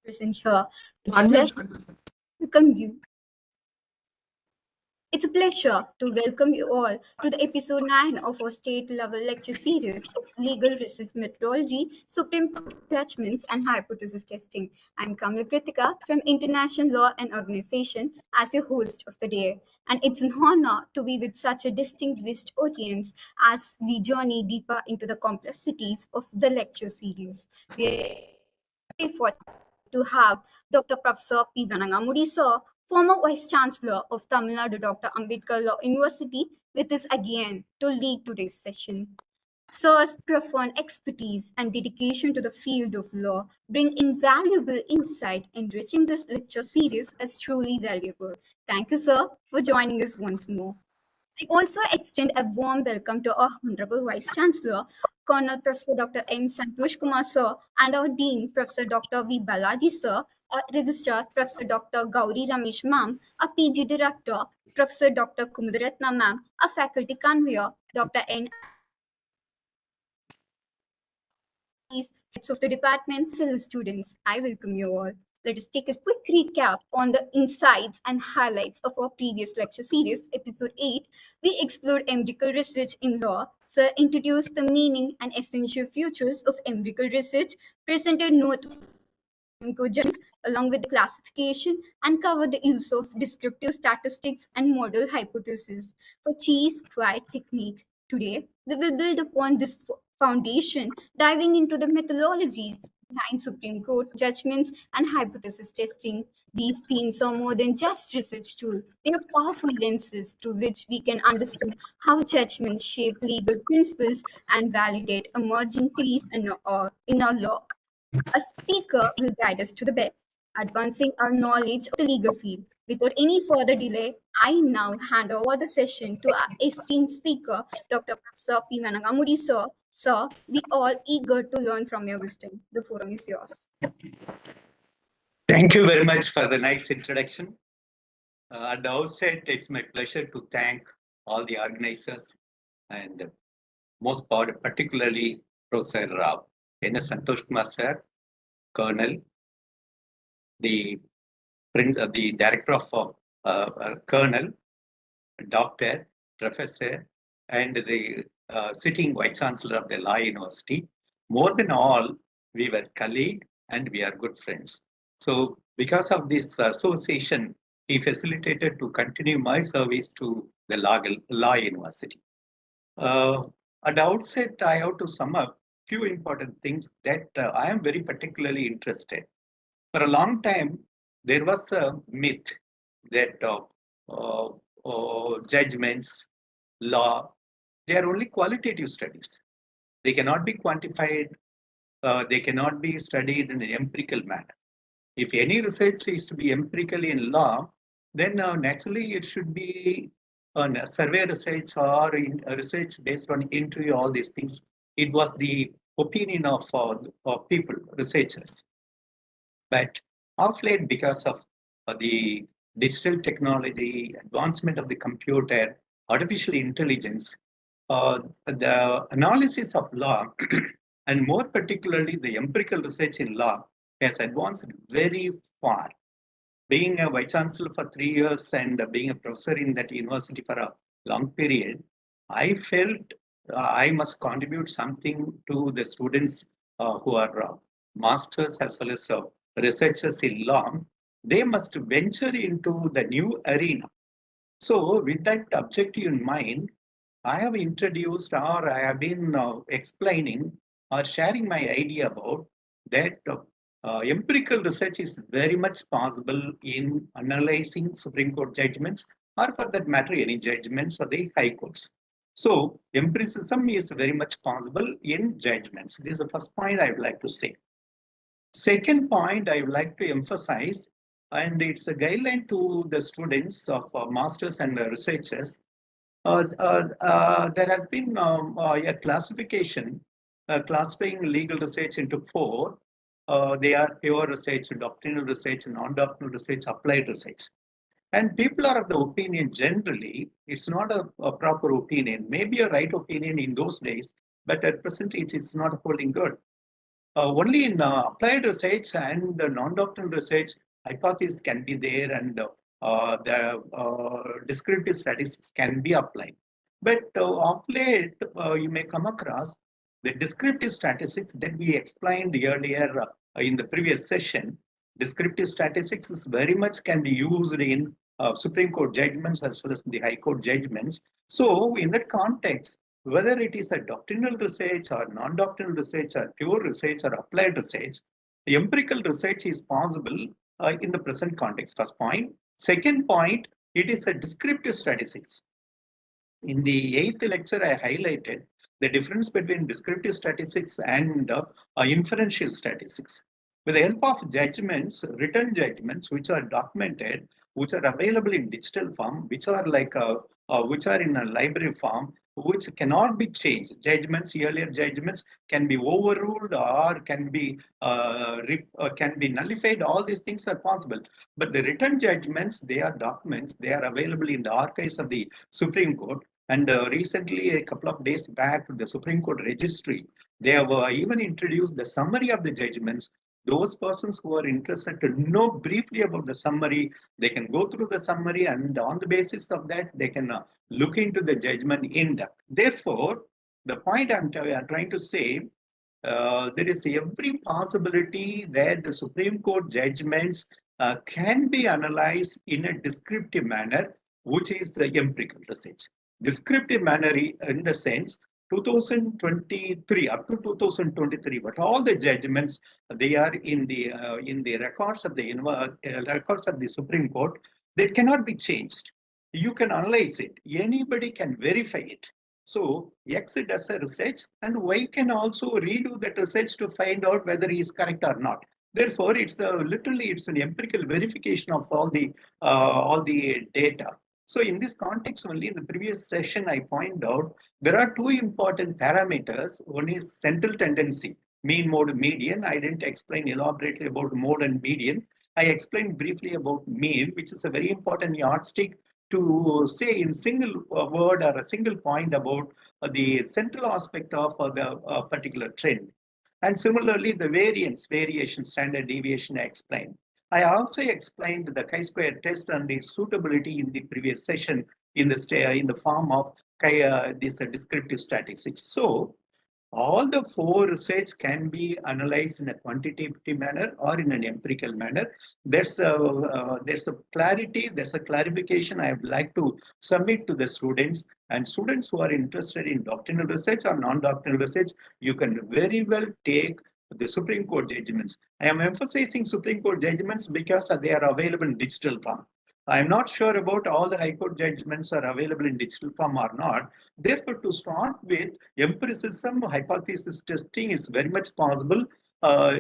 present here. It's a pleasure to welcome you. It's a pleasure to welcome you all to the episode 9 of our state level lecture series of legal research methodology, Supreme Court judgments, and hypothesis testing. I'm Kamala Kritika from International Law and Organization as your host of the day. And it's an honor to be with such a distinguished audience as we journey deeper into the complexities of the lecture series. We're fortunate to have Dr. Professor P. Vanangamudi sir, former Vice Chancellor of Tamil Nadu Dr. Ambedkar Law University, with us again to lead today's session. Sir's profound expertise and dedication to the field of law bring invaluable insight, enriching this lecture series as truly valuable. Thank you, sir, for joining us once more. I also extend a warm welcome to our Honorable Vice Chancellor, Colonel Professor Dr. M. Santosh Kumar Sir, and our Dean, Professor Dr. V. Balaji Sir, our Registrar, Professor Dr. Gauri Ramesh Ma'am, our PG Director, Professor Dr. Kumudaratna Ma'am, our Faculty Conveyor, Dr. N. Heads of the department, fellow students, I welcome you all. Let us take a quick recap on the insights and highlights of our previous lecture series, episode 8. We explored empirical research in law. Sir introduced the meaning and essential features of empirical research, presented note judgments along with the classification, and covered the use of descriptive statistics and model hypothesis for cheese quiet technique. Today, we will build upon this foundation, diving into the methodologies behind Supreme Court judgments and hypothesis testing. These themes are more than just research tools. They are powerful lenses through which we can understand how judgments shape legal principles and validate emerging theories in our law. A speaker will guide us to the best, advancing our knowledge of the legal field. Without any further delay, I now hand over the session to our esteemed speaker, Dr. Professor P. Vanangamudi sir. Sir, we all eager to learn from your wisdom. The forum is yours. Thank you very much for the nice introduction. At the outset, it's my pleasure to thank all the organizers and most particularly Professor N.S. Santosh Kumar sir, Colonel, the director of Colonel, Doctor, Professor, and the sitting Vice Chancellor of the Law University. More than all, we were colleagues and we are good friends. So because of this association, he facilitated to continue my service to the Law University. At the outset, I have to sum up few important things that I am very particularly interested. For a long time, there was a myth that judgments, law, they are only qualitative studies. They cannot be quantified. They cannot be studied in an empirical manner. If any research is to be empirical in law, then naturally it should be a survey research or research based on interview, all these things. It was the opinion of people, researchers. But of late, because of the digital technology, advancement of the computer, artificial intelligence, the analysis of law, and more particularly the empirical research in law, has advanced very far. Being a vice chancellor for 3 years and being a professor in that university for a long period, I felt I must contribute something to the students who are masters as well as researchers in law. They must venture into the new arena. So, with that objective in mind, I have introduced or I have been explaining or sharing my idea about that empirical research is very much possible in analyzing Supreme Court judgments or for that matter any judgments of the high courts. So empiricism is very much possible in judgments. This is the first point I would like to say. Second point I would like to emphasize, and it's a guideline to the students of masters and researchers. There has been a classification classifying legal research into 4. They are pure research, doctrinal research, non-doctrinal research, applied research. And people are of the opinion generally, it's not a proper opinion, maybe a right opinion in those days, but at present it is not holding good. Only in applied research and non-doctrinal research, hypothesis can be there and the descriptive statistics can be applied. But of late, you may come across the descriptive statistics that we explained earlier in the previous session. Descriptive statistics is very much can be used in Supreme Court judgments as well as the High Court judgments. So in that context, whether it is a doctrinal research or non-doctrinal research or pure research or applied research, empirical research is possible in the present context. First point. Second point, it is a descriptive statistics. In the 8th lecture, I highlighted the difference between descriptive statistics and inferential statistics. With the help of judgments, written judgments, which are documented, which are available in digital form, which are which are in a library form, which cannot be changed. Judgments, earlier judgments can be overruled or can be nullified. All these things are possible. But the written judgments, they are documents. They are available in the archives of the Supreme Court. And recently, a couple of days back, the Supreme Court registry, they have even introduced the summary of the judgments. Those persons who are interested to know briefly about the summary, they can go through the summary, and on the basis of that, they can look into the judgment in depth. Therefore, the point I'm trying to say, there is every possibility that the Supreme Court judgments can be analyzed in a descriptive manner, which is the empirical research. Descriptive manner in the sense 2023 up to 2023, but all the judgments, they are in the records of the records of the Supreme Court. They cannot be changed. You can analyze it. Anybody can verify it. So X does a research, and Y can also redo that research to find out whether he is correct or not. Therefore, it's literally it's an empirical verification of all the data. So in this context only, in the previous session, I point out there are two important parameters. One is central tendency, mean, mode, median. I didn't explain elaborately about mode and median. I explained briefly about mean, which is a very important yardstick to say in single word or a single point about the central aspect of the particular trend. And similarly, the variation, standard deviation I explained. I also explained the chi-square test and its suitability in the previous session in the form of this descriptive statistics. So all the four research can be analyzed in a quantitative manner or in an empirical manner. There's a clarity, there's a clarification I would like to submit to the students. And students who are interested in doctrinal research or non-doctrinal research, you can very well take the Supreme Court judgments. I am emphasizing Supreme Court judgments because they are available in digital form. I'm not sure about all the High Court judgments are available in digital form or not. Therefore, to start with, empiricism, hypothesis testing is very much possible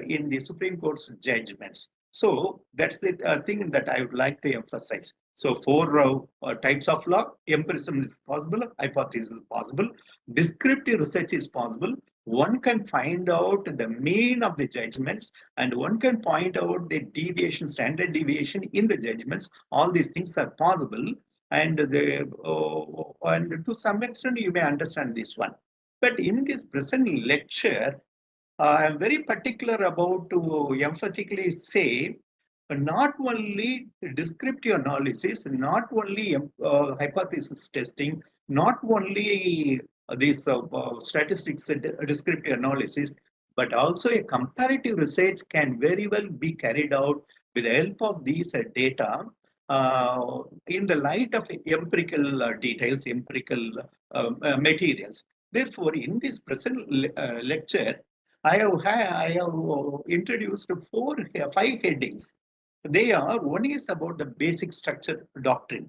in the Supreme Court's judgments. So that's the thing that I would like to emphasize. So four types of law: empiricism is possible, hypothesis is possible, descriptive research is possible. One can find out the mean of the judgments, and one can point out the deviation, standard deviation in the judgments. All these things are possible, and and to some extent you may understand this one. But in this present lecture, I am very particular about to emphatically say not only descriptive analysis, not only hypothesis testing, not only this statistics descriptive analysis, but also a comparative research can very well be carried out with the help of these data in the light of empirical details, empirical materials. Therefore, in this present lecture, I have introduced five headings. They are: one is about the basic structure doctrine.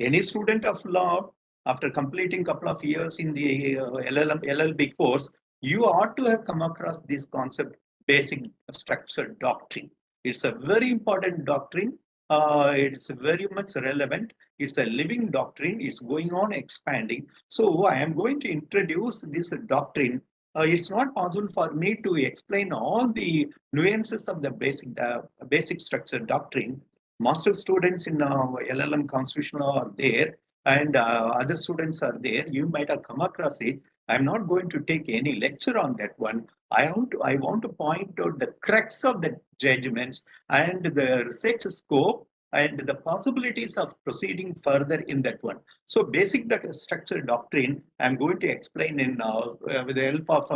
Any student of law, after completing a couple of years in the LLB course, you ought to have come across this concept, basic structure doctrine. It's a very important doctrine. It's very much relevant. It's a living doctrine. It's going on expanding. So I am going to introduce this doctrine. It's not possible for me to explain all the nuances of the basic structure doctrine. Master students in LLM constitutional law are there, and other students are there. You might have come across it. I'm not going to take any lecture on that one. I want to point out the crux of the judgments and the research scope and the possibilities of proceeding further in that one. So basic structure doctrine, I'm going to explain in with the help of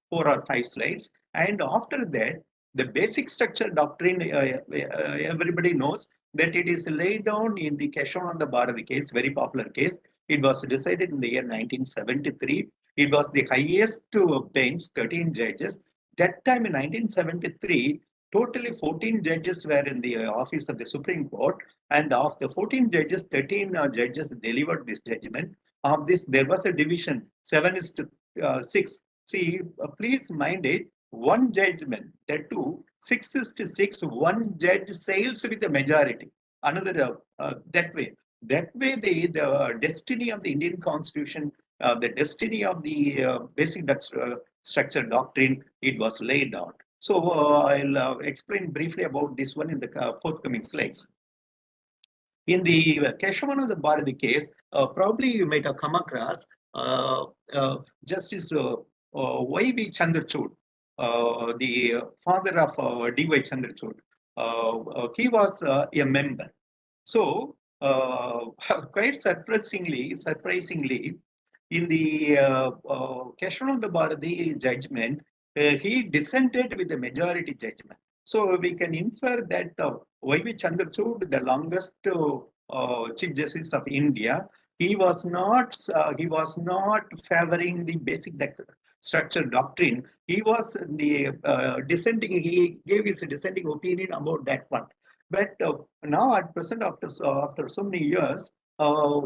4 or 5 slides. And after that, the basic structure doctrine, everybody knows that it is laid down in the Keshavananda Bharati case, very popular case. It was decided in the year 1973. It was the highest bench, 13 judges. That time in 1973, totally 14 judges were in the office of the Supreme Court. And of the 14 judges, 13 judges delivered this judgment. Of this, there was a division, 7 is to 6. See, please mind it, one judgment, that too, 6 is to 6, one judge sails with the majority. Another, that way. That way, the destiny of the Indian Constitution, the destiny of the basic structure doctrine, it was laid out. So I'll explain briefly about this one in the forthcoming slides. In the Keshavananda Bharati case, probably you might have come across Justice Y.V. Chandrachud, the father of D.Y. Chandrachud. He was a member. So, quite surprisingly, in the Keshavananda Bharati judgment, he dissented with the majority judgment. So we can infer that Y.V. Chandrachud, the longest Chief Justice of India, he was not favoring the basic structure doctrine. He was the dissenting. He gave his dissenting opinion about that one. But now at present, after so many years,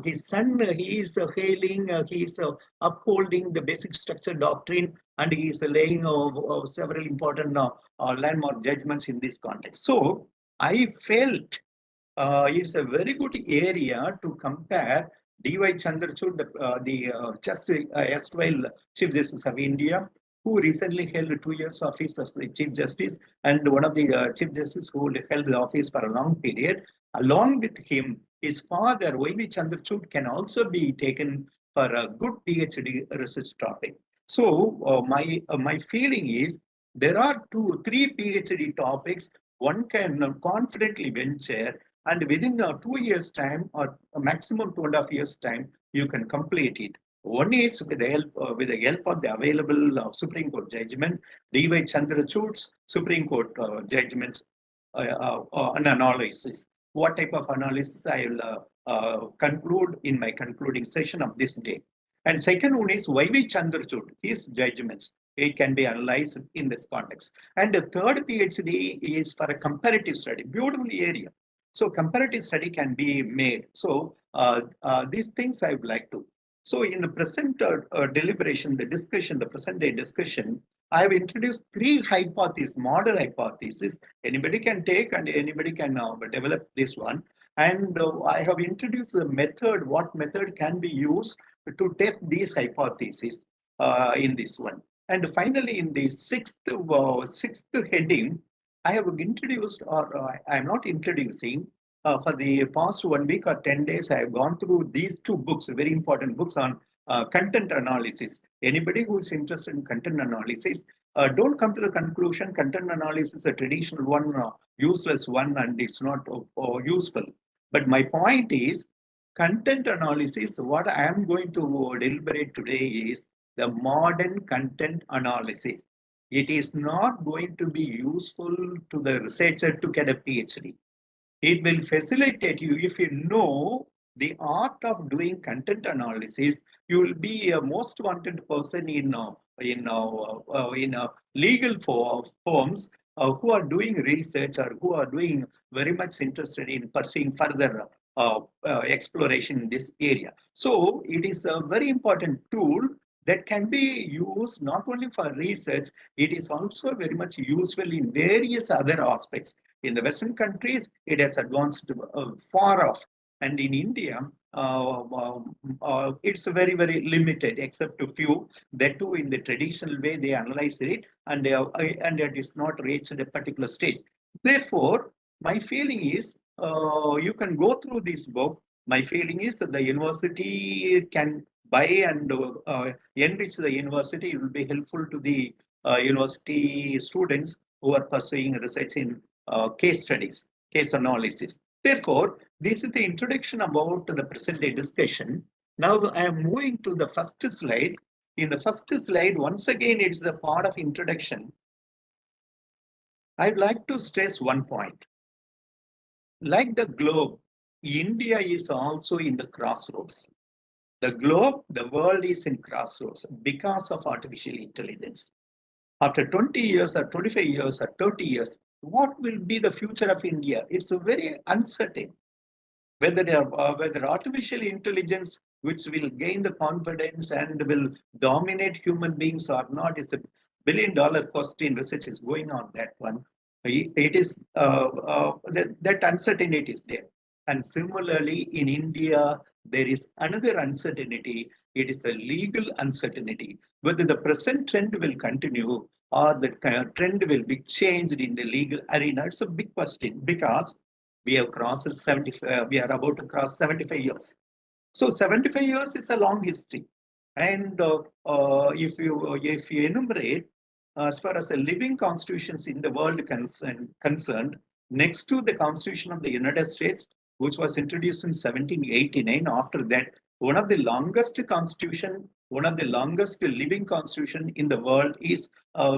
his son, he is hailing, he is upholding the basic structure doctrine, and he is laying several important landmark judgments in this context. So I felt it's a very good area to compare D.Y. Chandrachud, just erstwhile Chief Justice of India, who recently held 2 years office as the Chief Justice, and one of the Chief Justices who held the office for a long period. Along with him, his father, Y.V. Chandrachud, can also be taken for a good PhD research topic. So my feeling is there are 3 PhD topics one can confidently venture, and within 2 years' time or a maximum 2.5 years' time, you can complete it. One is with the help of the available Supreme Court judgment, D.Y. Chandrachud's Supreme Court judgments an analysis. What type of analysis I will conclude in my concluding session of this day. And second one is Y.V. Chandrachud, his judgments. It can be analyzed in this context. And the third PhD is for a comparative study, beautiful area. So comparative study can be made. So these things I would like to. So in the present deliberation, the discussion, the present day discussion, I have introduced 3 hypotheses, model hypotheses. Anybody can take and anybody can develop this one. And I have introduced the method, what method can be used to test these hypotheses in this one. And finally, in the sixth heading, I have introduced, or I am not introducing, for the past 1 week or 10 days, I have gone through these 2 books, very important books on content analysis. Anybody who is interested in content analysis, don't come to the conclusion content analysis is a traditional one, useless one, and it's not useful. But my point is, content analysis, what I am going to deliberate today is the modern content analysis. It is not going to be useful to the researcher to get a PhD. It will facilitate you if you know the art of doing content analysis. You will be a most wanted person in legal firms who are doing research or who are doing very much interested in pursuing further exploration in this area. So it is a very important tool that can be used not only for research, it is also very much useful in various other aspects. In the Western countries, it has advanced far off. And in India, it's very, very limited, except a few. That too, in the traditional way, they analyze it, and it is not reached a particular stage. Therefore, my feeling is you can go through this book. My feeling is that the university can buy and enrich the university. It will be helpful to the university students who are pursuing research in case studies, case analysis. Therefore, this is the introduction about the present day discussion. Now I am moving to the first slide. In the first slide, once again, it's a part of introduction. I'd like to stress one point. Like the globe, India is also in the crossroads. The globe, the world is in crossroads because of artificial intelligence. After 20 years or 25 years or 30 years, what will be the future of India? It's very uncertain. Whether artificial intelligence, which will gain the confidence and will dominate human beings or not, is a billion-dollar question. Research is going on that one. It is that uncertainty is there. And similarly, in India, there is another uncertainty. It is a legal uncertainty. Whether the present trend will continue or the trend will be changed in the legal arena, it's a big question because we have crossed 70, we are about to cross 75 years. So 75 years is a long history. And if you enumerate, as far as the living constitutions in the world concerned, next to the Constitution of the United States, which was introduced in 1789, after that, one of the longest constitution, one of the longest living constitution in the world is,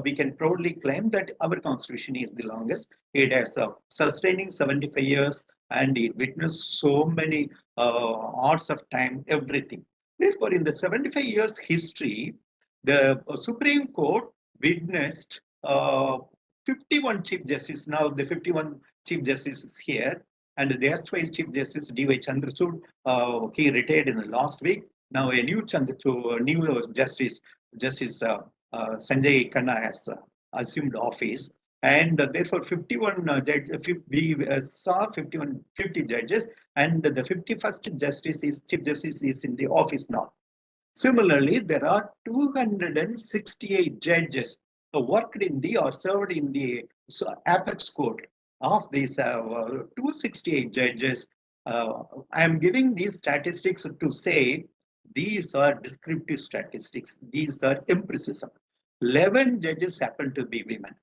we can proudly claim that our constitution is the longest. It has sustaining 75 years and it witnessed so many odds of time, everything. Therefore, in the 75 years history, the Supreme Court witnessed 51 Chief Justice. Now the 51 Chief Justice is here. And the erstwhile Chief Justice D.Y. Chandrachud, he retired in the last week. Now a new Justice Sanjay Khanna has assumed office. And therefore 51 we saw 50 judges, and the 51st Justice is Chief Justice is in the office now. Similarly, there are 268 judges who worked in the or served in the apex court. Of these 268 judges, I am giving these statistics to say these are descriptive statistics. These are empiricism. 11 judges happen to be women.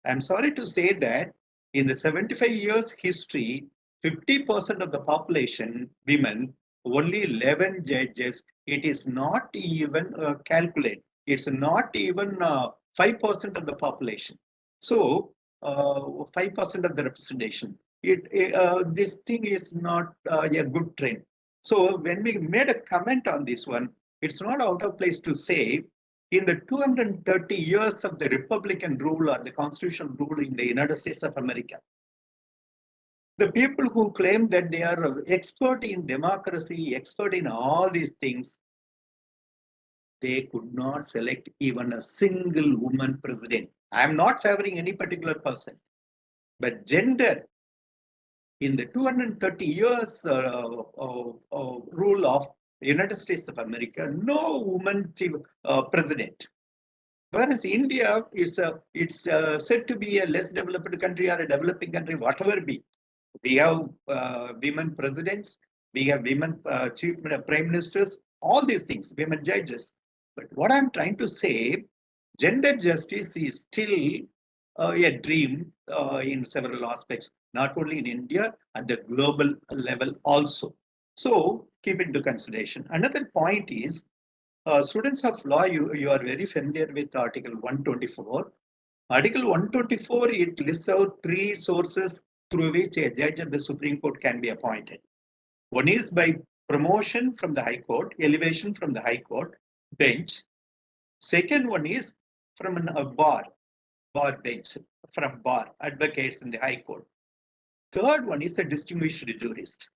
I'm sorry to say that in the 75 years history, 50% of the population, women, only 11 judges. It is not even calculated. It's not even 5% of the population. So 5% of the representation. This thing is not a good trend. So when we made a comment on this one, it's not out of place to say in the 230 years of the Republican rule or the constitutional rule in the United States of America, the people who claim that they are expert in democracy, expert in all these things, they could not select even a single woman president. I am not favoring any particular person, but gender in the 230 years rule of the United States of America, no woman president. Whereas India is said to be a less developed country or a developing country, whatever be. We have women presidents, we have women chief prime ministers, all these things, women judges. But what I'm trying to say, gender justice is still a dream in several aspects, not only in India, at the global level also. So keep into consideration. Another point is, students of law, you are very familiar with Article 124. Article 124, it lists out 3 sources through which a judge of the Supreme Court can be appointed. One is by promotion from the High Court, elevation from the High Court bench. Second one is from a bar bench, from bar advocates in the High Court. Third one is a distinguished jurist.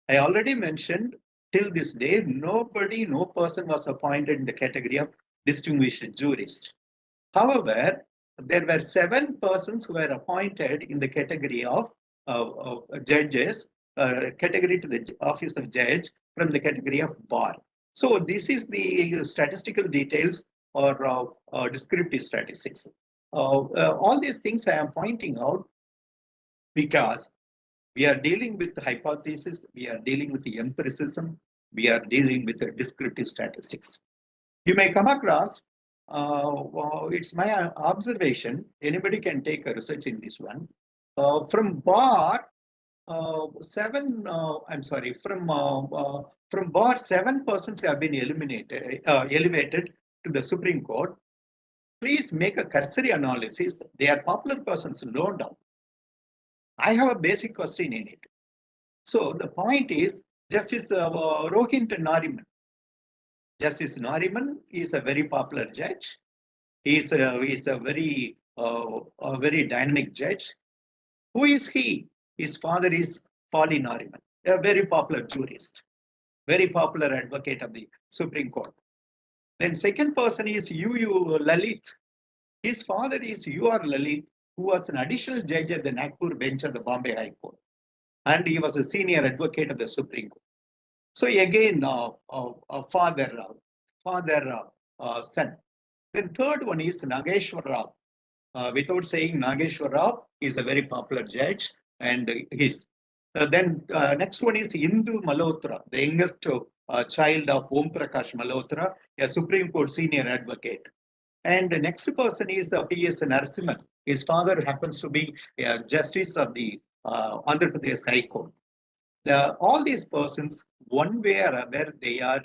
I already mentioned till this day, no person was appointed in the category of distinguished jurist. However, there were 7 persons who were appointed in the category of judges, category to the office of judge from the category of bar. So this is the statistical details or descriptive statistics. All these things I am pointing out because we are dealing with the hypothesis, we are dealing with the empiricism, we are dealing with the descriptive statistics. You may come across it's my observation. Anybody can take a research in this one. From bar from bar 7 persons have been elevated to the Supreme Court. Please make a cursory analysis. They are popular persons, no doubt. I have a basic question in it. So the point is, Justice Rohit Nariman. Justice Nariman is a very popular judge. He is a very dynamic judge. Who is he? His father is Fali Nariman, a very popular jurist, very popular advocate of the Supreme Court. Then second person is U. Lalit. His father is U.R. Lalit, who was an additional judge at the Nagpur bench of the Bombay High Court. And he was a senior advocate of the Supreme Court. So again, father, son. Then third one is Nageshwar Rao. Without saying, Nageshwar Rao is a very popular judge, and his. Then next one is Indu Malhotra, the youngest child of Om Prakash Malhotra, a Supreme Court senior advocate. And the next person is the P.S. Narasimhan. His father happens to be a justice of the Andhra Pradesh High Court. All these persons, one way or other, they are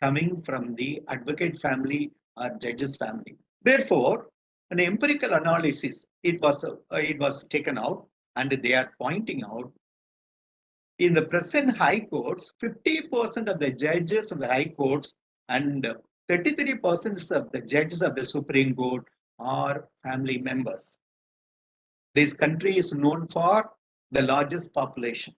coming from the advocate family or judges family. Therefore, an empirical analysis, it was taken out, and they are pointing out in the present high courts, 50% of the judges of the high courts and 33% of the judges of the Supreme Court are family members. This country is known for the largest population,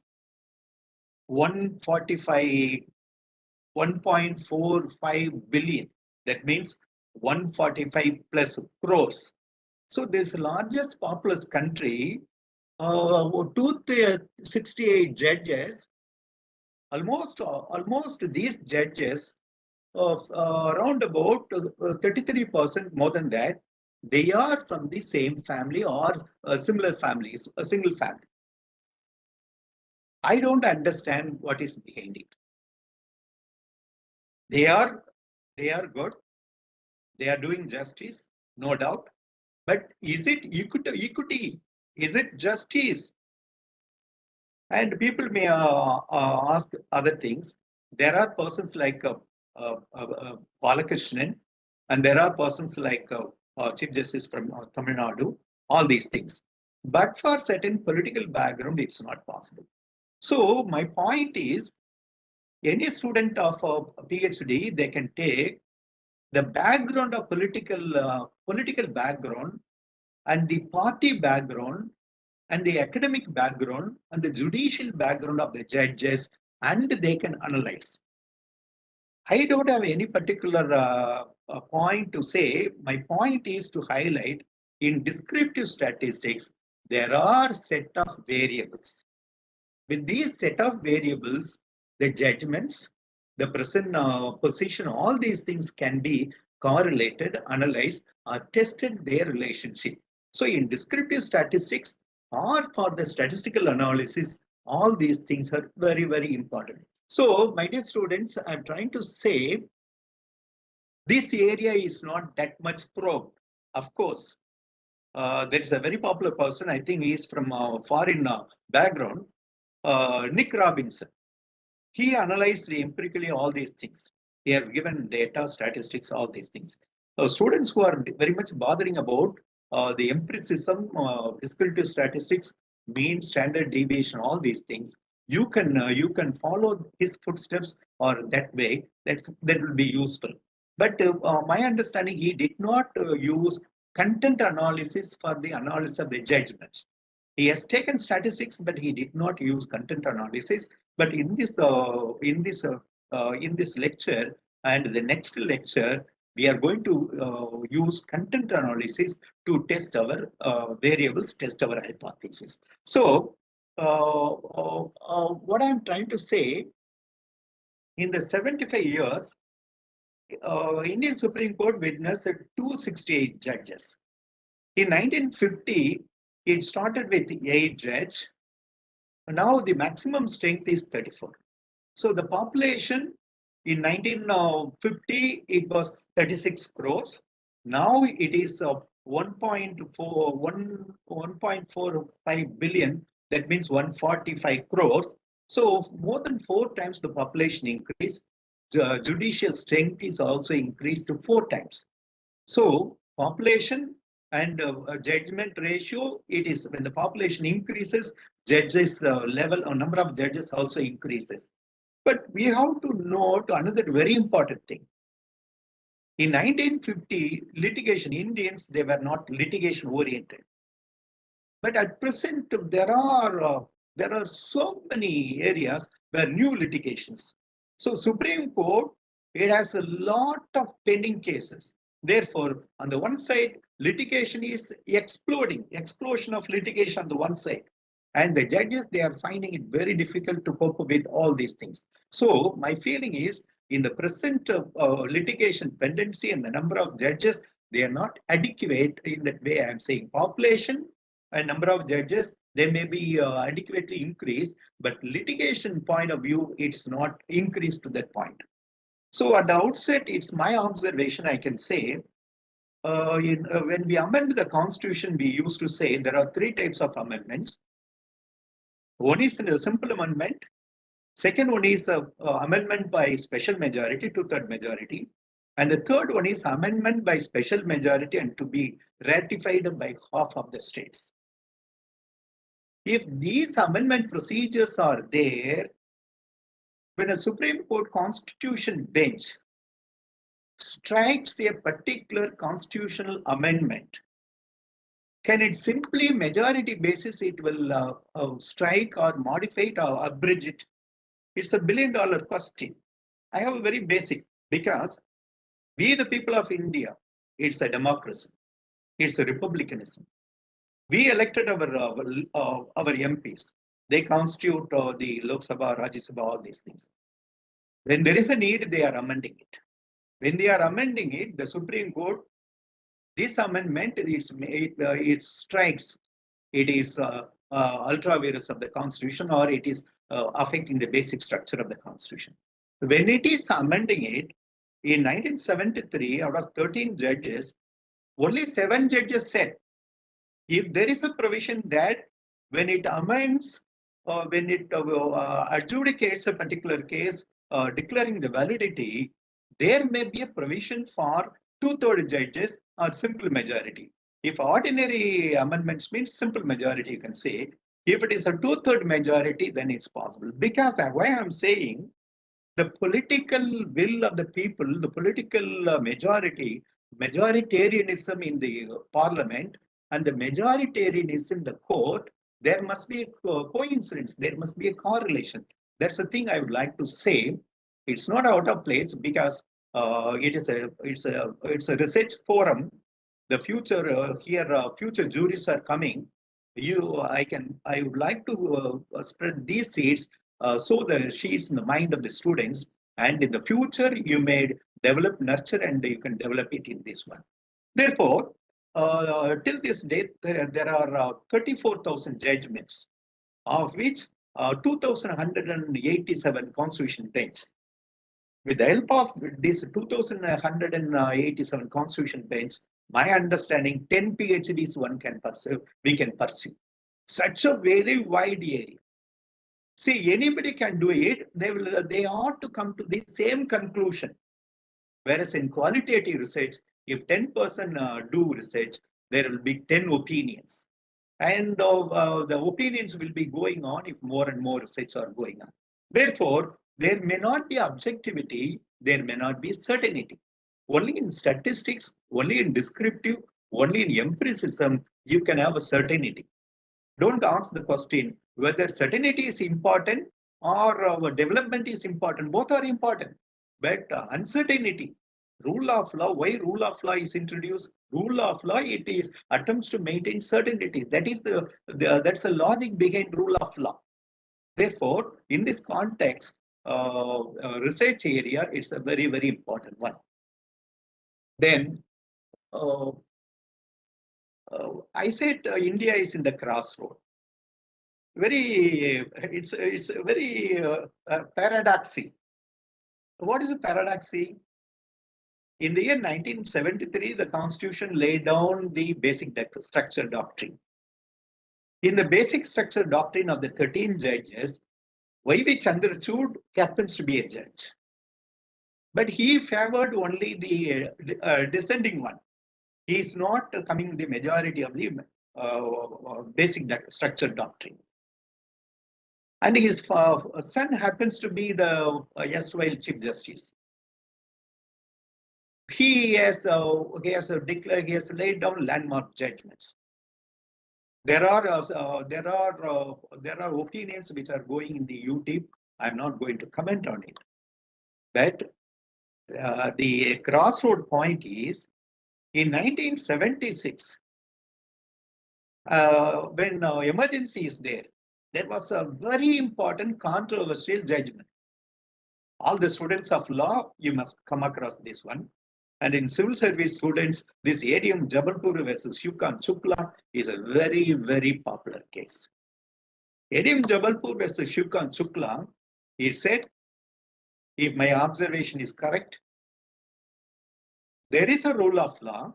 1.45 billion. That means 145 plus crores. So this largest populous country, 268 judges, almost these judges of around about 33% more than that, they are from the same family or similar families, a single family. I don't understand what is behind it. They are good. They are doing justice, no doubt. But is it equity? Is it justice? And people may ask other things. There are persons like Balakrishnan, and there are persons like Chief Justice from Tamil Nadu, all these things. But for certain political background, it's not possible. So my point is, any student of a PhD, they can take the background of political background and the party background and the academic background and the judicial background of the judges, and they can analyze. I don't have any particular point to say. My point is to highlight in descriptive statistics, there are set of variables. With these set of variables, the judgments, the present position, all these things can be correlated, analyzed, or tested their relationship. So in descriptive statistics or for the statistical analysis, all these things are very, very important. So my dear students, I'm trying to say this area is not that much probed. Of course, there is a very popular person, I think he is from a foreign background, Nick Robinson. He analyzed empirically all these things. He has given data, statistics, all these things. Students who are very much bothering about the empiricism, descriptive statistics, mean, standard deviation, all these things, you can follow his footsteps, or that way that will be useful. But my understanding, he did not use content analysis for the analysis of the judgments. He has taken statistics, but he did not use content analysis. But in this lecture and the next lecture, we are going to use content analysis to test our variables, test our hypothesis. So, what I'm trying to say, in the 75 years, Indian Supreme Court witnessed 268 judges. In 1950, it started with 8 judges. Now the maximum strength is 34. So the population in 1950, it was 36 crores. Now it is 1.45 billion. That means 145 crores. So more than 4 times the population increase. The judicial strength is also increased to 4 times. So population and judgment ratio, it is when the population increases, judges level or number of judges also increases. But we have to note another very important thing. In 1950, litigation, Indians, they were not litigation oriented. But at present, there are so many areas where new litigations. So Supreme Court, it has a lot of pending cases. Therefore, on the one side, litigation is exploding, explosion of litigation on the one side. And the judges, they are finding it very difficult to cope with all these things. So my feeling is in the present litigation pendency and the number of judges, they are not adequate in that way. I'm saying population and number of judges, they may be adequately increased, but litigation point of view, it's not increased to that point. So at the outset, it's my observation, I can say, when we amend the constitution, we used to say there are 3 types of amendments. One is a simple amendment. Second one is a amendment by special majority, 2/3 majority. And the third one is amendment by special majority and to be ratified by half of the states. If these amendment procedures are there, when a Supreme Court Constitution bench strikes a particular constitutional amendment, can it simply majority basis it will strike or modify it or abridge it? It's a $1 billion question. I have a very basic, because we the people of India, it's a democracy, it's a republicanism. We elected our MPs. They constitute the Lok Sabha, Rajya Sabha, all these things. When there is a need, they are amending it. When they are amending it, the Supreme Court, this amendment, it strikes, it is ultra vires of the Constitution, or it is affecting the basic structure of the Constitution. When it is amending it, in 1973, out of 13 judges, only 7 judges said, if there is a provision that when it amends, when it adjudicates a particular case, declaring the validity, there may be a provision for 2/3 judges or simple majority. If ordinary amendments means simple majority, you can say. If it is a 2/3 majority, then it's possible. Because why I'm saying, the political will of the people, the political majority, majoritarianism in the parliament and the majoritarianism in the court, there must be a coincidence, there must be a correlation. That's the thing I would like to say. It's not out of place because it's a research forum. The future future juries are coming. I would like to spread these seeds sow the seeds in the mind of the students, and in the future you may develop, nurture, and you can develop it in this one. Therefore, till this date, there are 34,000 judgments, of which 2,187 constitution bench. With the help of this 2,187 constitution bench, my understanding, 10 PhDs we can pursue. Such a very wide area. See, anybody can do it. They ought to come to the same conclusion. Whereas in qualitative research, if 10% do research, there will be 10 opinions. And the opinions will be going on if more and more research are going on. Therefore, there may not be objectivity, there may not be certainty. Only in statistics, only in descriptive, only in empiricism, you can have a certainty. Don't ask the question whether certainty is important or development is important. Both are important. But uncertainty, rule of law, why rule of law is introduced? Rule of law, it is attempts to maintain certainty. That is that's the logic behind rule of law. Therefore, in this context, research area is a very, very important one. Then I said India is in the crossroad. It's very paradoxy. What is a paradoxy? In the year 1973, the Constitution laid down the basic structure doctrine. In the basic structure doctrine of the 13 judges, Y.V. Chandrachud happens to be a judge. But he favored only the dissenting one. He is not coming the majority of the basic structure doctrine. And his son happens to be the erstwhile Chief Justice. He has laid down landmark judgments. There are opinions which are going in the YouTube. I'm not going to comment on it, but the crossroad point is in 1976, when emergency is there was a very important controversial judgment. All the students of law, you must come across this one. And in civil service students, this ADM Jabalpur versus Shivkant Shukla is a very, very popular case. ADM Jabalpur versus Shivkant Shukla, he said, if my observation is correct, there is a rule of law.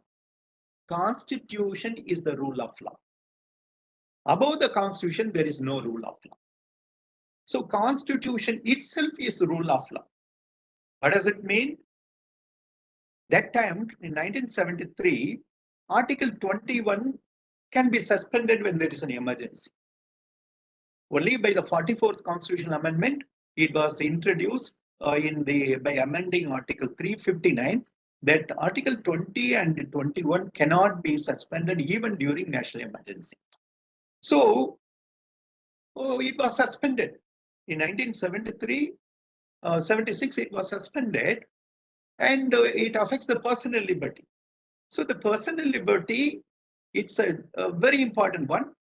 Constitution is the rule of law. Above the Constitution, there is no rule of law. So Constitution itself is the rule of law. What does it mean? That time in 1973, Article 21 can be suspended when there is an emergency. Only by the 44th Constitutional Amendment, it was introduced by amending Article 359 that Article 20 and 21 cannot be suspended even during national emergency. So it was suspended in 1973, 76. It was suspended. And it affects the personal liberty. So the personal liberty, it's a very important one.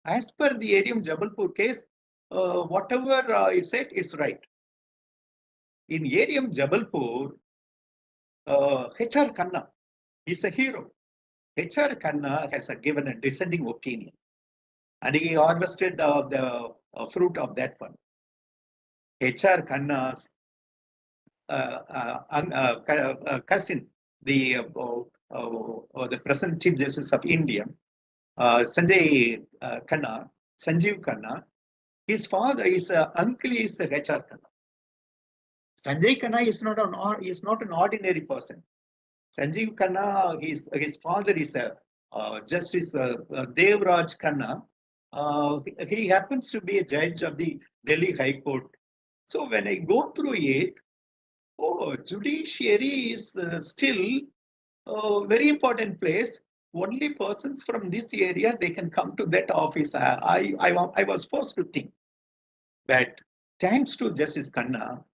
As per the ADM Jabalpur case, whatever it said, it's right. In ADM Jabalpur, H.R. Khanna is a hero. H.R. Khanna has given a dissenting opinion, and he harvested the fruit of that one. H.R. Khanna's cousin, the present Chief Justice of India, Sanjeev Khanna, his father, his uncle is H.R. Khanna. Sanjay Khanna is not an ordinary person. Sanjeev Khanna, his father is Justice Devraj Khanna. He happens to be a judge of the Delhi High Court. So when I go through it, judiciary is still a very important place. Only persons from this area, they can come to that office. I was forced to think that thanks to Justice Khanna,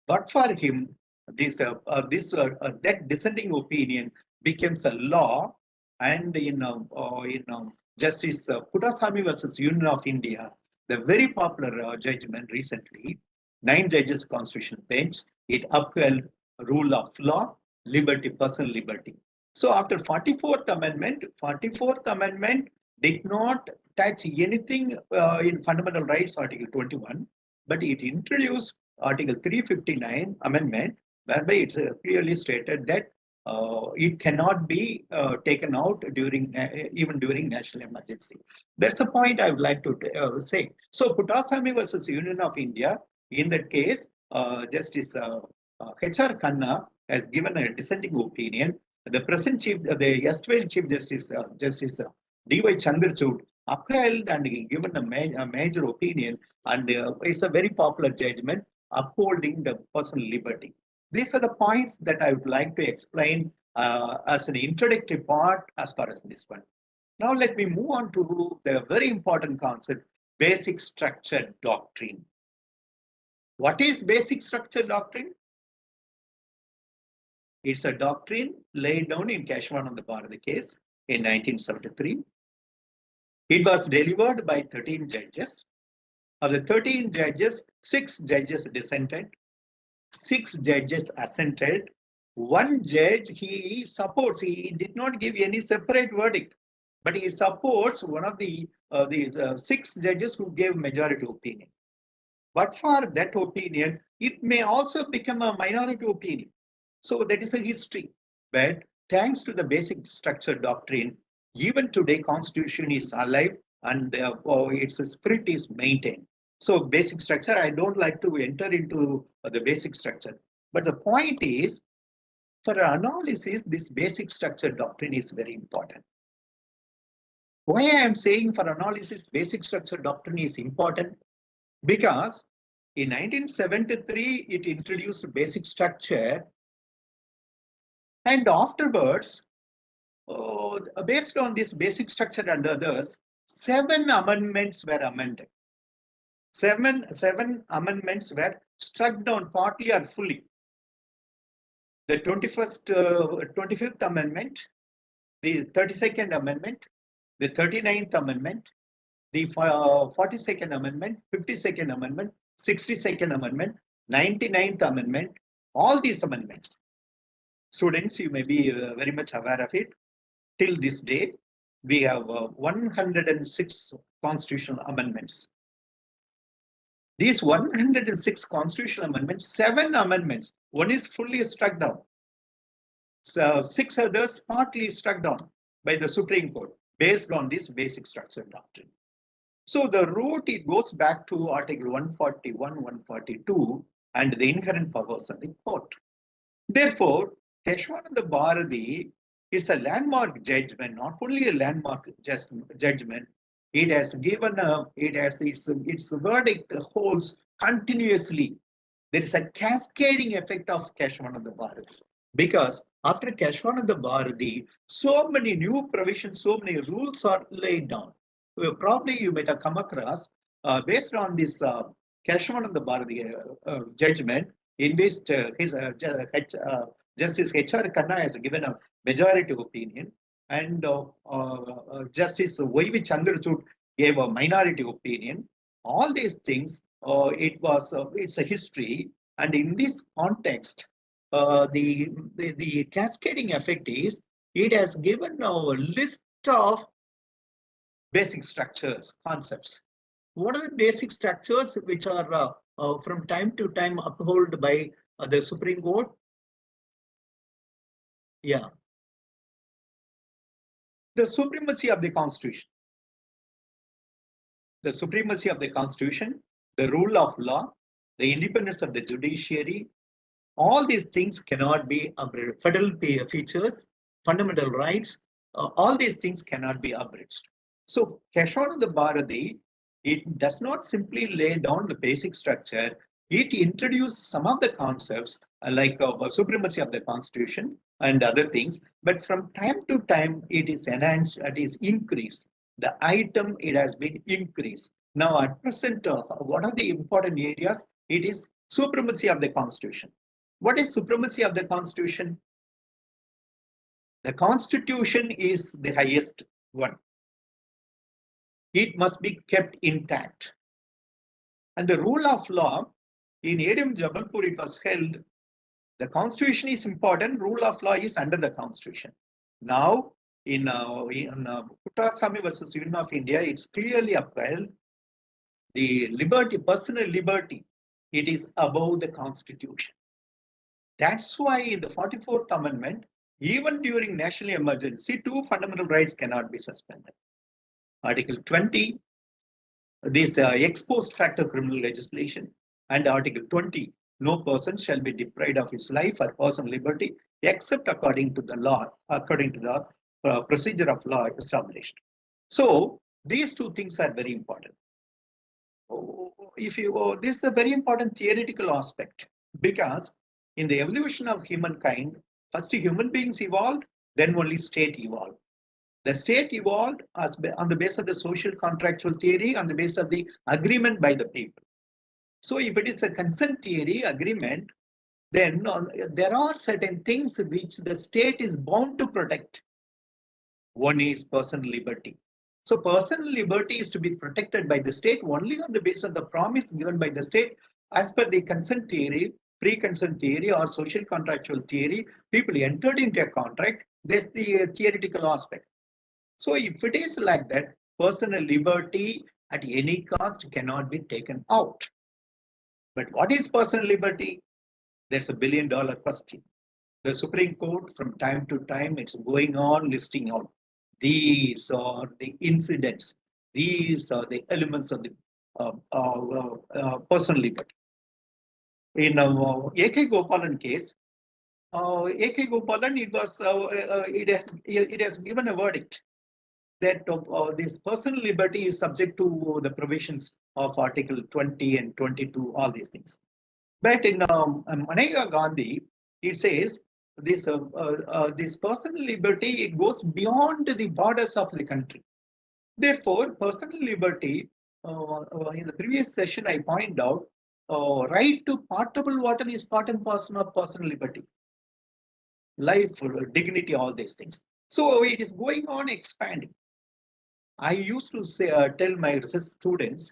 but for him, that dissenting opinion becomes a law. And in Justice Puttaswamy versus Union of India, the very popular judgment recently, 9 judges Constitutional Bench, it upheld rule of law, liberty, personal liberty. So after 44th Amendment did not touch anything in fundamental rights, Article 21, but it introduced Article 359 Amendment, whereby it clearly stated that it cannot be taken out even during national emergency. That's the point I would like to say. So Puttaswamy versus Union of India, in that case, Justice H.R. Khanna has given a dissenting opinion. The present the erstwhile Chief Justice, Justice D.Y. Chandrachud, upheld and given a major opinion, and it's a very popular judgment upholding the personal liberty. These are the points that I would like to explain as an introductory part as far as this one. Now let me move on to the very important concept, basic structure doctrine. What is basic structure doctrine? It's a doctrine laid down in Keshavananda Bharati case in 1973. It was delivered by 13 judges. Of the 13 judges, 6 judges dissented, 6 judges assented. One judge, he did not give any separate verdict, but he supports one of the 6 judges who gave majority opinion. But for that opinion, it may also become a minority opinion. So that is a history. But thanks to the basic structure doctrine, even today Constitution is alive and its spirit is maintained. So basic structure, I don't like to enter into the basic structure. But the point is, for analysis, this basic structure doctrine is very important. Why I am saying for analysis, basic structure doctrine is important? Because in 1973, it introduced basic structure, and afterwards, based on this basic structure and others, 7 amendments were amended. Seven amendments were struck down partly or fully. The 25th Amendment, the 32nd Amendment, the 39th Amendment, the 42nd Amendment, 52nd Amendment, 62nd Amendment, 99th Amendment, all these amendments. Students, you may be very much aware of it. Till this day, we have 106 constitutional amendments. These 106 constitutional amendments, 7 amendments, one is fully struck down. So 6 others partly struck down by the Supreme Court based on this basic structure doctrine. So the root, it goes back to Article 141, 142 and the inherent powers of the court. Therefore, Keshwananda Bharati is a landmark judgment, not only a landmark judgment, it has given its verdict holds continuously. There is a cascading effect of Keshwananda Bharati, because after Keshwananda Bharati, so many new provisions, so many rules are laid down. Well, probably you might have come across based on this Keshwananda Bharati judgment, in which Justice H.R. Khanna has given a majority opinion, and Justice Y.V. Chandrachud gave a minority opinion. All these things, it's a history, and in this context, the cascading effect is it has given a list of basic structures, concepts. What are the basic structures which are from time to time upheld by the Supreme Court? Yeah. The supremacy of the Constitution. The supremacy of the Constitution, the rule of law, the independence of the judiciary, all these things cannot be abridged. Federal features, fundamental rights, all these things cannot be abridged. So Keshwananda Bharati, it does not simply lay down the basic structure, it introduced some of the concepts like supremacy of the Constitution and other things, but from time to time it is enhanced, it is increased. The item, it has been increased. Now at present, what are the important areas? It is supremacy of the Constitution. What is supremacy of the Constitution? The Constitution is the highest one. It must be kept intact. And the rule of law, in ADM Jabalpur, it was held, the Constitution is important, rule of law is under the Constitution. Now, in Puttaswamy versus Union of India, it's clearly upheld the liberty, personal liberty, it is above the Constitution. That's why in the 44th Amendment, even during national emergency, 2 fundamental rights cannot be suspended. Article 20, this ex post facto criminal legislation, and Article 20, no person shall be deprived of his life or personal liberty except according to the law, according to the procedure of law established. So these 2 things are very important. This is a very important theoretical aspect, because in the evolution of humankind, first human beings evolved, then only state evolved. The state evolved on the basis of the social contractual theory, on the basis of the agreement by the people. So if it is a consent theory agreement, then there are certain things which the state is bound to protect. One is personal liberty. So personal liberty is to be protected by the state only on the basis of the promise given by the state as per the consent theory, pre-consent theory or social contractual theory. People entered into a contract. That's the theoretical aspect. So if it is like that, personal liberty at any cost cannot be taken out. But what is personal liberty? That's $1 billion question. The Supreme Court, from time to time, it's going on listing out these are the incidents, these are the elements of the personal liberty. In A.K. Gopalan case, A.K. Gopalan, it has given a verdict that this personal liberty is subject to the provisions of Article 20 and 22, all these things. But in Maneka Gandhi, it says this personal liberty, it goes beyond the borders of the country. Therefore, personal liberty, in the previous session, I pointed out, right to portable water is part and parcel of personal liberty, life, dignity, all these things. So it is going on expanding. I used to say, tell my research students,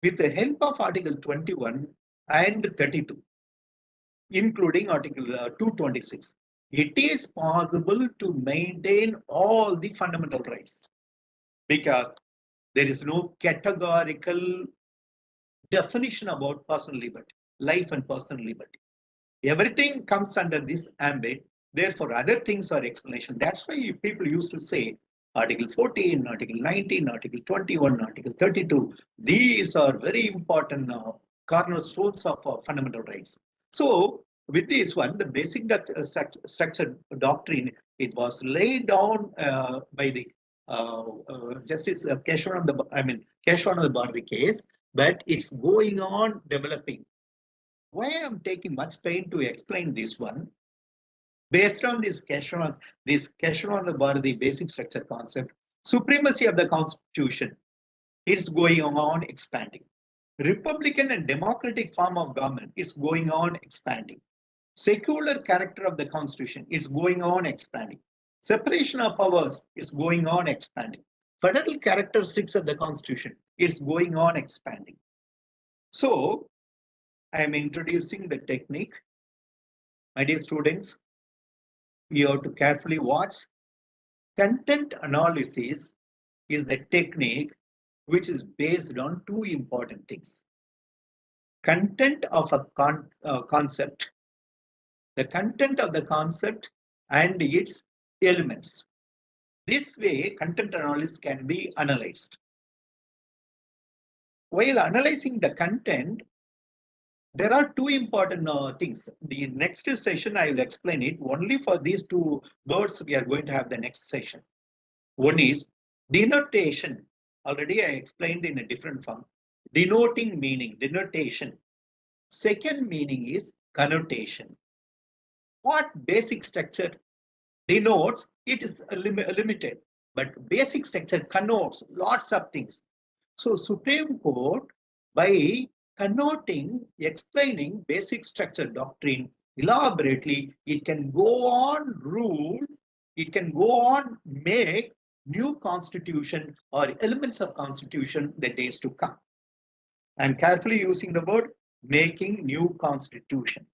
with the help of Article 21 and 32, including Article 226, it is possible to maintain all the fundamental rights because there is no categorical definition about personal liberty, life and personal liberty. Everything comes under this ambit. Therefore, other things are explanation. That's why people used to say Article 14, Article 19, Article 21, Article 32. These are very important cornerstones of fundamental rights. So, with this one, the basic structure doctrine, it was laid down by the Justice Keshwananda Bharati case, but it's going on developing. Why I'm taking much pain to explain this one? Based on this Keshwananda Bharati basic structure concept, supremacy of the Constitution, it's going on expanding. Republican and democratic form of government is going on expanding. Secular character of the Constitution is going on expanding. Separation of powers is going on expanding. Federal characteristics of the Constitution is going on expanding. So, I am introducing the technique. My dear students, you have to carefully watch. Content analysis is the technique which is based on two important things. Content of a concept, the content of the concept and its elements. This way, content analysis can be analyzed. While analyzing the content, there are two important things. The next session, I will explain it. Only for these two words, we are going to have the next session. One is denotation. Already I explained in a different form. Denoting meaning, denotation. Second meaning is connotation. What basic structure denotes, it is limited, but basic structure connotes lots of things. So Supreme Court, by connoting, explaining basic structure doctrine elaborately, it can go on rule, it can go on make new constitution or elements of constitution the days to come. I'm carefully using the word making new constitution.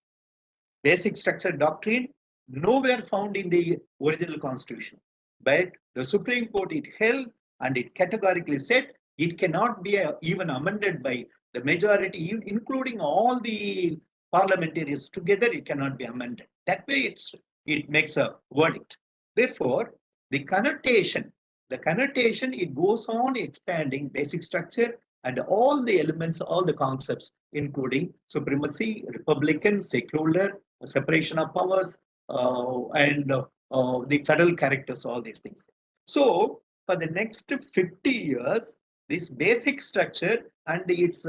Basic structure doctrine nowhere found in the original constitution, but the Supreme Court, it held and it categorically said it cannot be even amended by the majority, including all the parliamentarians together, it cannot be amended. That way it makes a verdict. Therefore, the connotation, it goes on expanding basic structure and all the elements, all the concepts, including supremacy, republican, secular, separation of powers, and the federal characters, all these things. So, for the next 50 years, this basic structure and its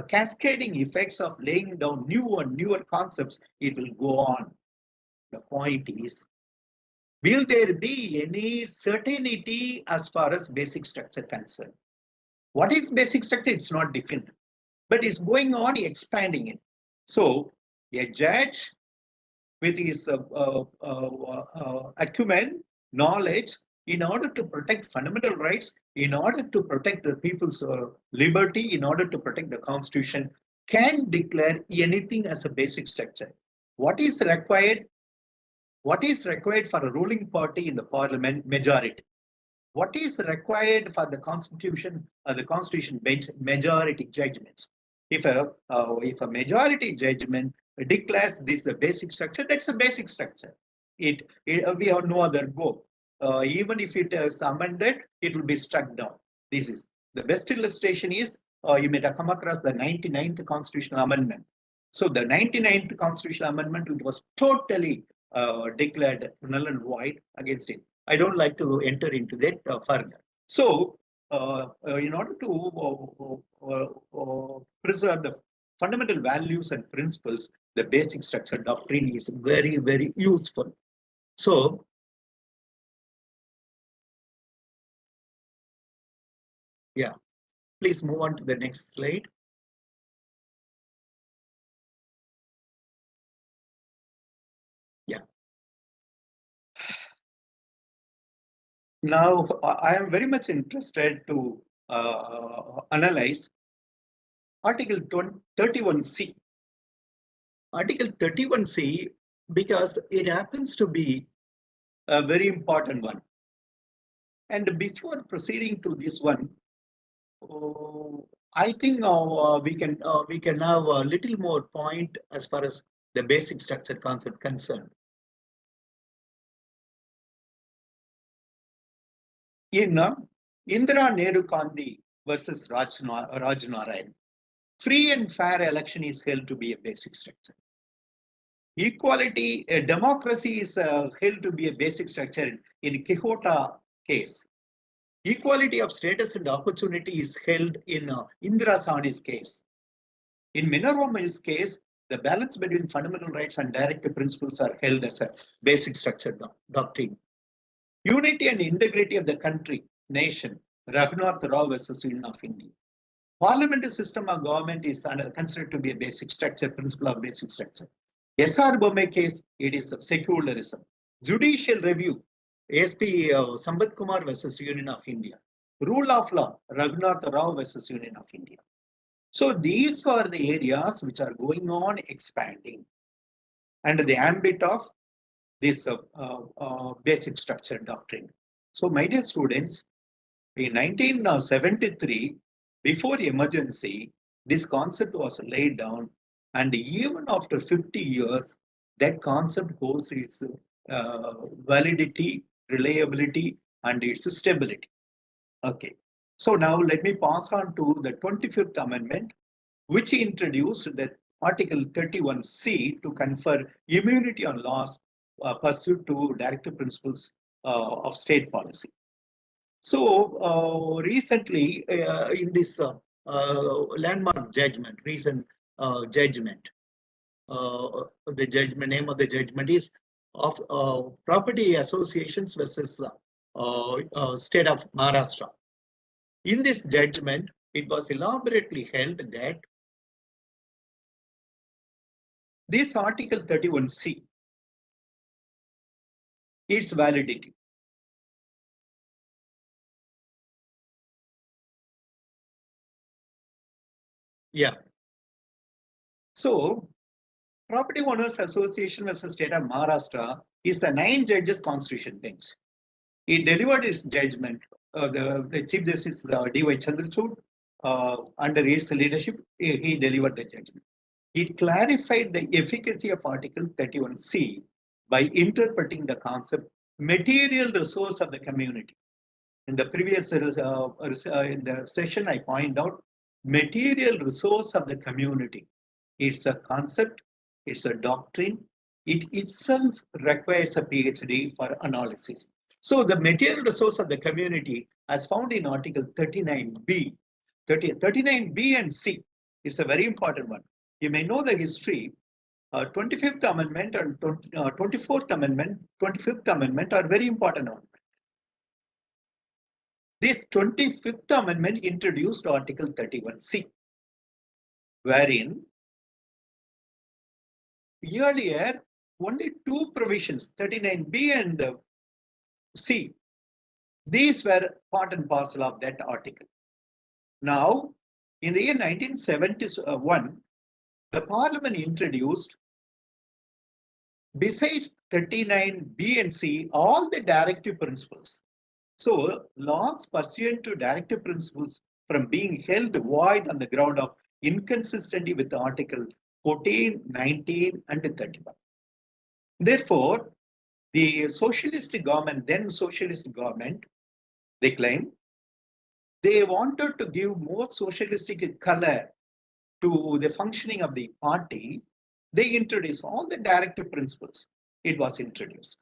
cascading effects of laying down newer and newer concepts, it will go on. The point is, will there be any certainty as far as basic structure concerned? What is basic structure? It's not defined, but it's going on expanding it. So a judge with his acumen, knowledge, in order to protect fundamental rights, in order to protect the people's liberty, in order to protect the constitution, can declare anything as a basic structure. What is required? What is required for a ruling party in the parliament? Majority. What is required for the constitution bench? Majority judgments. If a majority judgment declares this the basic structure, that's the basic structure. We have no other go. Even if it is amended, it will be struck down. This is the best illustration is you may have come across the 99th constitutional amendment. So the 99th constitutional amendment, it was totally declared null and void against it. I don't like to enter into that further. So in order to preserve the fundamental values and principles, the basic structure doctrine is very, very useful. So, yeah, please move on to the next slide. Yeah. Now, I am very much interested to analyze Article 31C. Article 31C, because it happens to be a very important one. And before proceeding to this one, I think we can have a little more point as far as the basic structure concept concerned. In Indira Nehru Gandhi versus Raj Narayan, free and fair election is held to be a basic structure. Equality, democracy is held to be a basic structure in Quixote case. Equality of status and opportunity is held in Indira Sawhney's case. In Minerva Mills' case, the balance between fundamental rights and directive principles are held as a basic structure doctrine. Unity and integrity of the country, nation, Raghunath Rao versus Union of India. Parliamentary system of government is considered to be a basic structure, principle of basic structure. S.R. Bomme case, it is secularism. Judicial review, SP Sambat Kumar versus Union of India. Rule of law, Raghunath Rao versus Union of India. So these are the areas which are going on expanding under the ambit of this basic structure doctrine. So my dear students, in 1973, before emergency, this concept was laid down, and even after 50 years, that concept holds its validity, reliability, and its stability. Okay. So now let me pass on to the 25th Amendment, which introduced the Article 31C to confer immunity on laws pursuant to directive principles of state policy. So recently, in this landmark judgment, recent judgment, the judgment name of the judgment is of property associations versus state of Maharashtra. In this judgment, it was elaborately held that this Article 31C, its validity. Yeah. So, Property Owners Association versus State of Maharashtra is the 9 judges constitution bench. It delivered its judgment. The Chief Justice D.Y. Chandrachud, under its leadership, he delivered the judgment. It clarified the efficacy of Article 31C by interpreting the concept material resource of the community. In the previous in the session, I point out material resource of the community. It's a concept, it's a doctrine. It itself requires a PhD for analysis. So the material resource of the community, as found in Article 39B, 39B and C, is a very important one. You may know the history. 25th Amendment and 24th Amendment, 25th Amendment are very important amendments. This 25th Amendment introduced Article 31C, wherein earlier only 2 provisions, 39B and C, these were part and parcel of that article. Now, in the year 1971, the Parliament introduced, besides 39B and C, all the directive principles. So, laws pursuant to directive principles from being held void on the ground of inconsistency with Article 14, 19, and 31. Therefore, the socialist government, then socialist government, they claim they wanted to give more socialistic color to the functioning of the party. They introduced all the directive principles. It was introduced.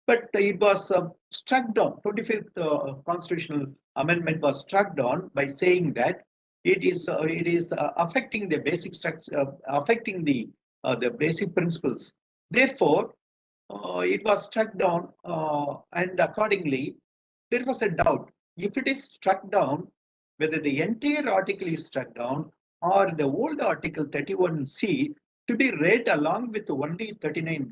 But it was struck down. 25th constitutional amendment was struck down by saying that it is affecting the basic structure, affecting the basic principles. Therefore, it was struck down, and accordingly, there was a doubt if it is struck down, whether the entire article is struck down or the old Article 31C to be read along with only 39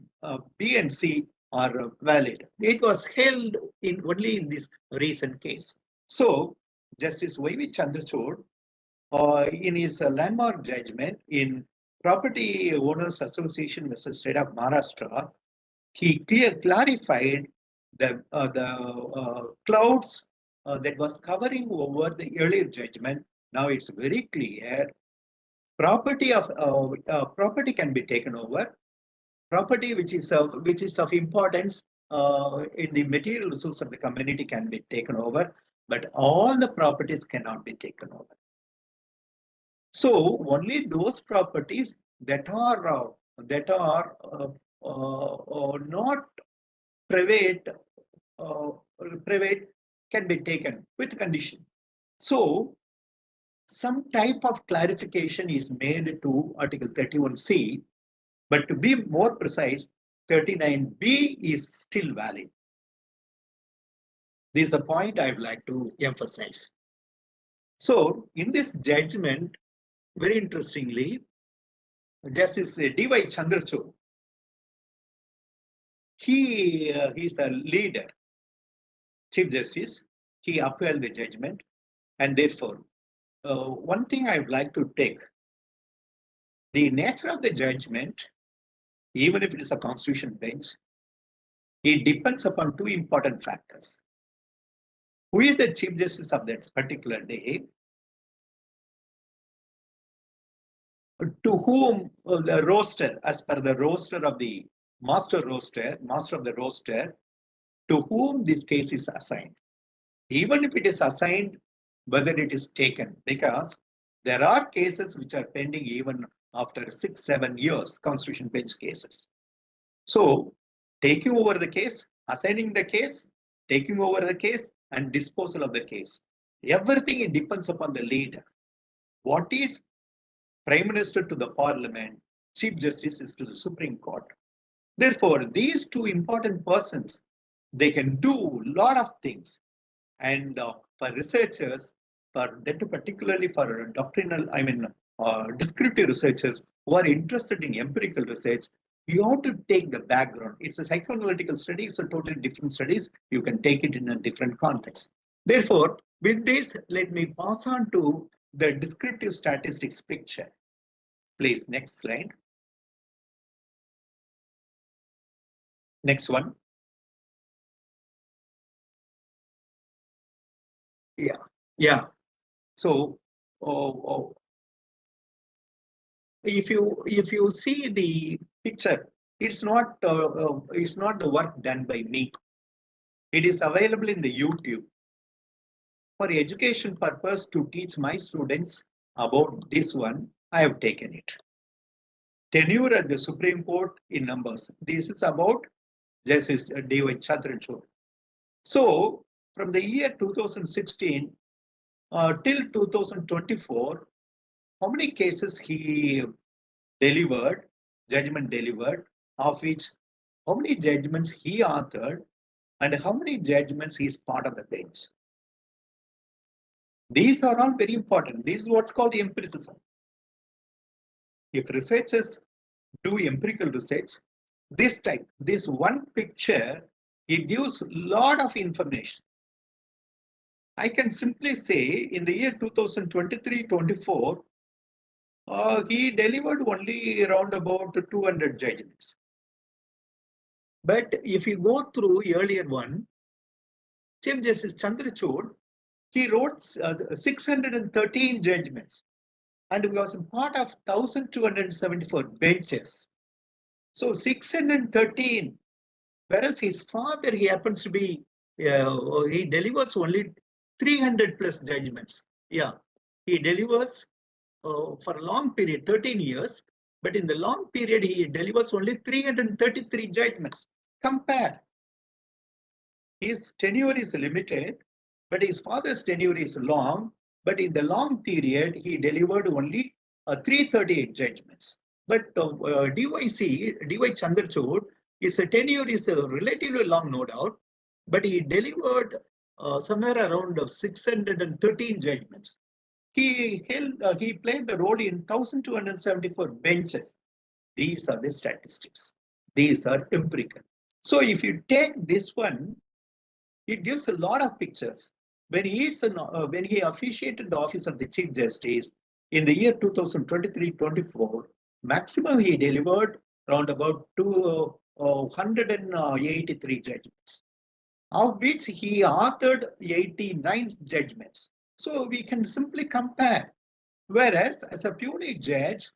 B and C are valid. It was held in only in this recent case. So, Justice Y.V. Chandrachud, in his landmark judgment in Property Owners Association versus State of Maharashtra, he clarified the clouds that was covering over the earlier judgment. Now it's very clear. Property can be taken over. Property which is of importance in the material resource of the community can be taken over, but all the properties cannot be taken over. So only those properties that are not private can be taken with condition. So some type of clarification is made to Article 31C, but to be more precise, 39B is still valid. This is the point I would like to emphasize. So in this judgment, very interestingly, Justice D.Y. Chandrachud, he is a leader, Chief Justice. He upheld the judgment, and therefore, one thing I would like to take, the nature of the judgment, even if it is a constitution bench, it depends upon two important factors. Who is the Chief Justice of that particular day? To whom the roster, as per the roster of the master of the roster, to whom this case is assigned. Even if it is assigned, whether it is taken, because there are cases which are pending even after 6-7 years, constitution bench cases. So taking over the case, assigning the case, taking over the case, and disposal of the case. Everything it depends upon the leader. What is Prime Minister to the Parliament, Chief Justice is to the Supreme Court. Therefore, these two important persons, they can do a lot of things. And for researchers, particularly for doctrinal, descriptive researchers who are interested in empirical research, you have to take the background. It's a psychoanalytical study. It's a totally different studies. You can take it in a different context. Therefore, with this, let me pass on to the descriptive statistics picture. Please, next slide. Next one. Yeah. So, if you see the picture, it's not the work done by me. It is available in the YouTube. For education purpose, to teach my students about this one, I have taken it. Tenure at the Supreme Court in numbers. This is about Justice D.Y. Chandrachud. So from the year 2016 till 2024, how many cases he delivered, judgment delivered, of which how many judgments he authored, and how many judgments he is part of the bench. These are all very important. This is what's called empiricism. If researchers do empirical research, this one picture, it gives a lot of information. I can simply say in the year 2023-24, he delivered only around about 200 judgments. But if you go through earlier one, Chief Justice Chandrachud, he wrote 613 judgments. and was part of 1,274 benches. So 613, whereas his father, he happens to be, he delivers only 300 plus judgments. Yeah, he delivers for a long period, 13 years, but in the long period, he delivers only 333 judgments. Compare. His tenure is limited, but his father's tenure is long. But in the long period, he delivered only 338 judgments. But DY Chandrachud, his tenure is relatively long, no doubt, but he delivered somewhere around 613 judgments. He played the role in 1,274 benches. These are the statistics. These are empirical. So if you take this one, it gives a lot of pictures. When he officiated the office of the Chief Justice in the year 2023-24, maximum he delivered around about 283 judgments, of which he authored 89 judgments. So we can simply compare. Whereas as a puisne judge,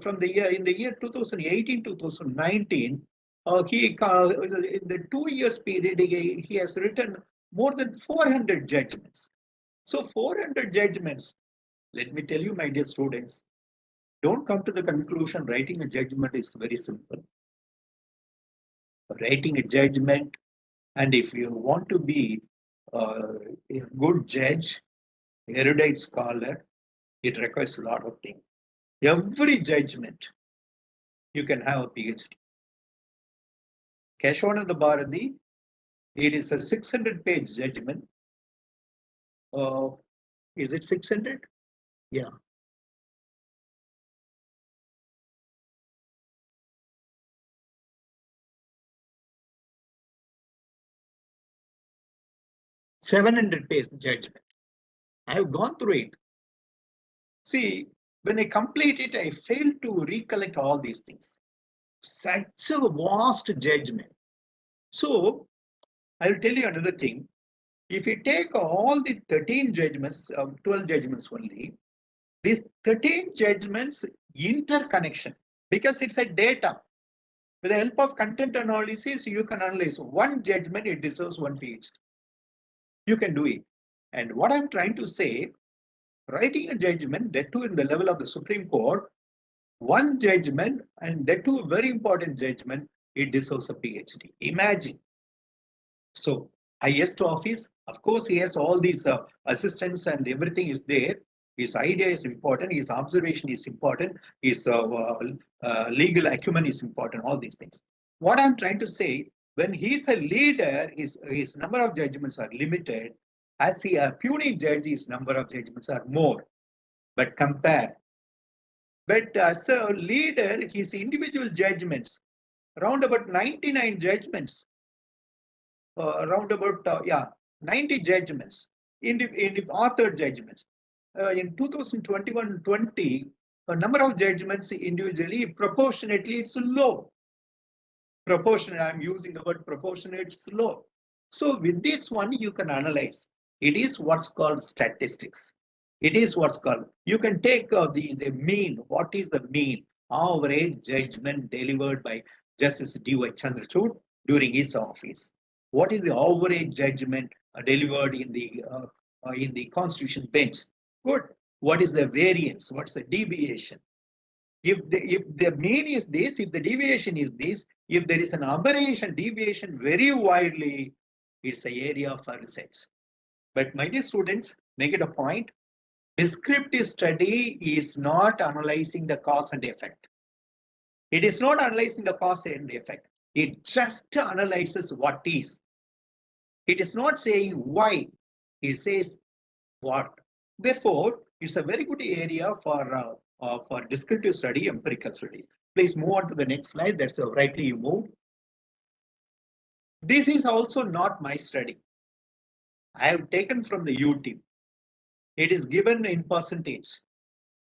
from the year in the year 2018-2019, in the 2 years period, he has written more than 400 judgments. So 400 judgments. Let me tell you, my dear students, don't come to the conclusion writing a judgment is very simple. Writing a judgment, and if you want to be a good judge, erudite scholar, it requires a lot of things. Every judgment, you can have a PhD. Keshavananda Bharati, it is a 600-page judgment. Is it 600? Yeah. $700 judgment. I have gone through it. See, when I complete it, I fail to recollect all these things. Such a vast judgment. So I'll tell you another thing. If you take all the 13 judgments, 12 judgments only, these 13 judgments interconnection, because it's a data. With the help of content analysis, you can analyze one judgment, it deserves one PhD. You can do it. And what I'm trying to say, writing a judgment, that too in the level of the Supreme Court, one judgment, and that too very important judgment, it deserves a PhD. Imagine. So highest office, of course, he has all these assistants and everything is there. His idea is important. His observation is important. His legal acumen is important. All these things. What I'm trying to say, when he's a leader, his number of judgments are limited. As a puisne judge, his number of judgments are more. But compare. But as a leader, his individual judgments, around about 99 judgments, around about 90 judgments, in author judgments. In 2021-20, a number of judgments individually, proportionately, it's low. Proportionate, I'm using the word proportionate, it's low. So with this one, you can analyze. It is what's called statistics. It is what's called, you can take the mean. What is the mean? Average judgment delivered by Justice D.Y. Chandrachud during his office. What is the average judgment delivered in the Constitution bench? Good. What is the variance? What's the deviation? If the mean is this, if the deviation is this, if there is an aberration, deviation very widely, it's an area for research. But my dear students, make it a point. Descriptive study is not analyzing the cause and effect. It is not analyzing the cause and effect. It just analyzes what is. It is not saying why. It says what. Therefore, it's a very good area for descriptive study, empirical study. Please move on to the next slide. That's rightly you moved. This is also not my study. I have taken from the UTeam. It is given in percentage.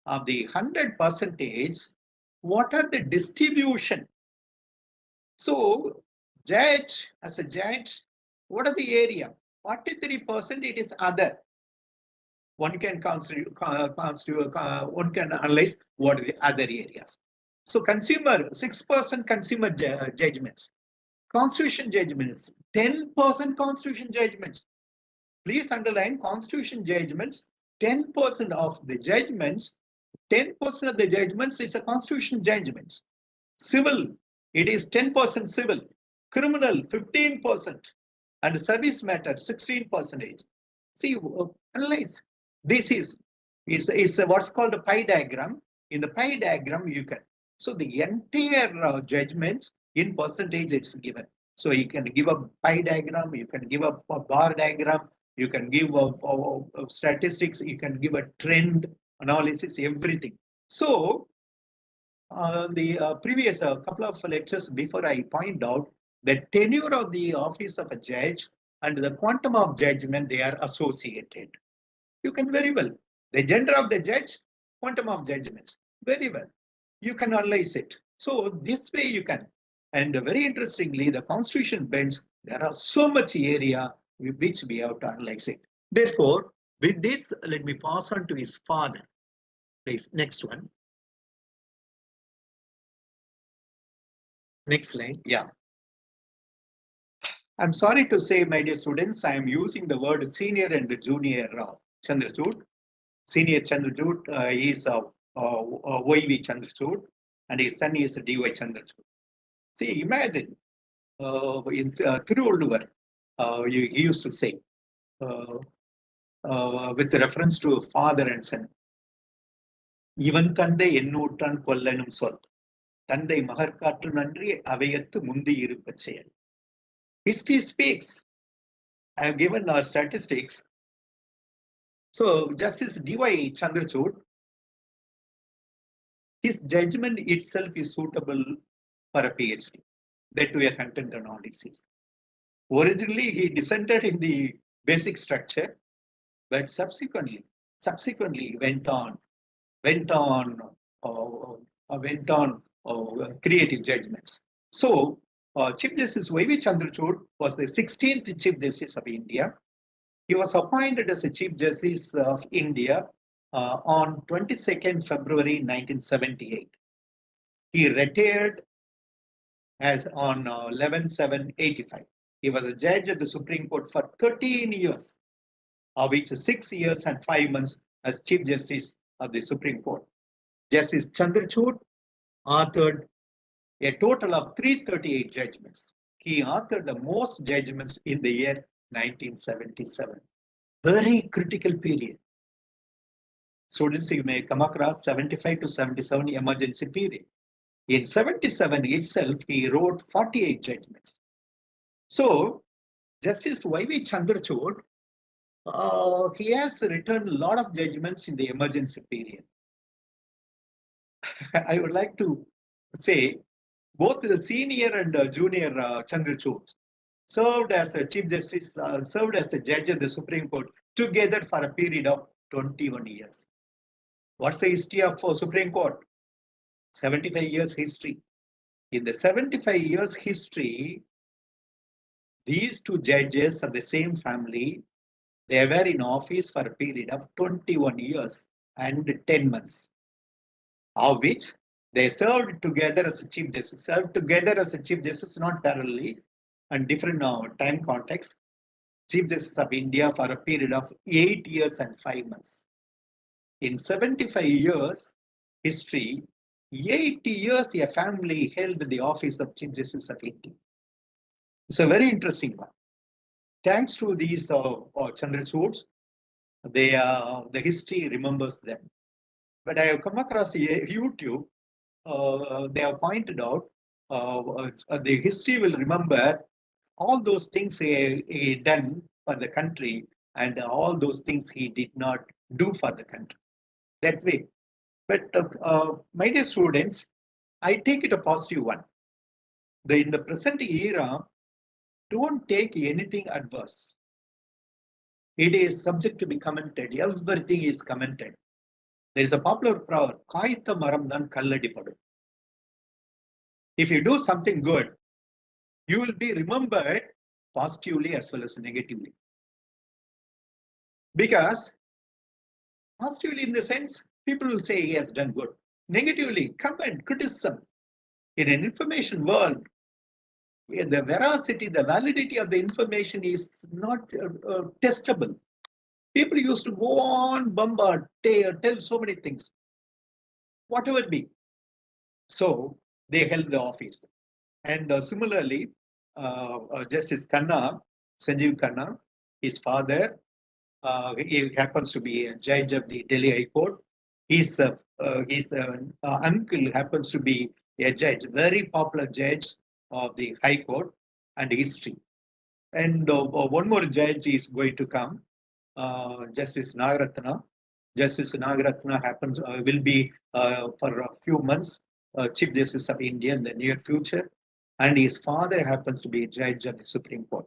Of the 100 percentage, what are the distribution? So, as a judge, what are the area? 43% it is other. one can one can analyze what are the other areas. So consumer, 6% consumer judgments, constitution judgments, 10% constitution judgments. Please underline constitution judgments, 10% of the judgments, 10% of the judgments is a constitution judgment. Civil, it is 10% civil. Criminal, 15%. And service matter, 16%. See, analyze. This is, it's what's called a pie diagram. In the pie diagram, you can. So the entire judgments in percentage, it's given. So you can give a pie diagram, you can give a bar diagram, you can give a statistics, you can give a trend analysis, everything. So the previous couple of lectures before, I point out the tenure of the office of a judge and the quantum of judgment, they are associated. You can very well. The gender of the judge, quantum of judgments, very well. You can analyze it. So this way you can. And very interestingly, the constitution bench, there are so much area which we have to analyze it. Therefore, with this, let me pass on to his father. Please, next one. Next slide. Yeah. I'm sorry to say, my dear students, I am using the word senior and junior Chandrachud. Senior Chandrachud is Y.V. Chandrachud, and his son is D.Y. Chandrachud. See, imagine in Thiruvallur, he used to say, with reference to father and son, இவன் தந்தை என்னூட்டான் கொல்லனும் சொல் தந்தை மகற்காற்று நன்றி அவையத்து முந்தி இருப்ப செயல். History speaks. I have given statistics. So Justice D.Y. Chandrachud, his judgment itself is suitable for a PhD, that to a content analysis. Originally, he dissented in the basic structure, but subsequently went on creative judgments. So Chief Justice Y.V. Chandrachud was the 16th Chief Justice of India. He was appointed as a Chief Justice of India on 22nd February 1978. He retired as on 11/7/85. He was a judge at the Supreme Court for 13 years, of which 6 years and 5 months as Chief Justice of the Supreme Court. Justice Chandrachud authored a total of 338 judgments. He authored the most judgments in the year 1977. Very critical period. Students, you may come across 75 to 77 emergency period. In 77 itself, he wrote 48 judgments. So, Justice Y.V. Chandrachud, he has written a lot of judgments in the emergency period. I would like to say both the senior and junior Chandrachud served as a Chief Justice, served as a judge of the Supreme Court together for a period of 21 years. What's the history of Supreme Court? 75 years history. In the 75 years history, these two judges of the same family, they were in office for a period of 21 years and 10 months, of which they served together as a Chief Justice, not parallelly, and different time context. Chief Justice of India for a period of 8 years and 5 months. In 75 years history, 80 years a family held the office of Chief Justice of India. It's a very interesting one. Thanks to these Chandrachuds, the history remembers them. But I have come across YouTube. They have pointed out the history will remember all those things he done for the country and all those things he did not do for the country. That way. But my dear students, I take it a positive one. In the present era, don't take anything adverse. It is subject to be commented. Everything is commented. There is a popular proverb, "Kaitha maram than kalladi." If you do something good, you will be remembered positively as well as negatively. Because Positively, in the sense, people will say he has done good. Negatively, comment, criticism. In an information world, the veracity, the validity of the information is not testable. People used to go on, bombard, tell so many things, whatever it be. So they held the office. And similarly, Justice Khanna, Sanjeev Khanna, his father, he happens to be a judge of the Delhi High Court. His uncle happens to be a judge, very popular judge of the High Court and history. And one more judge is going to come, Justice Nagaratna. Justice Nagaratna will be for a few months Chief Justice of India in the near future, and his father happens to be a judge of the Supreme Court.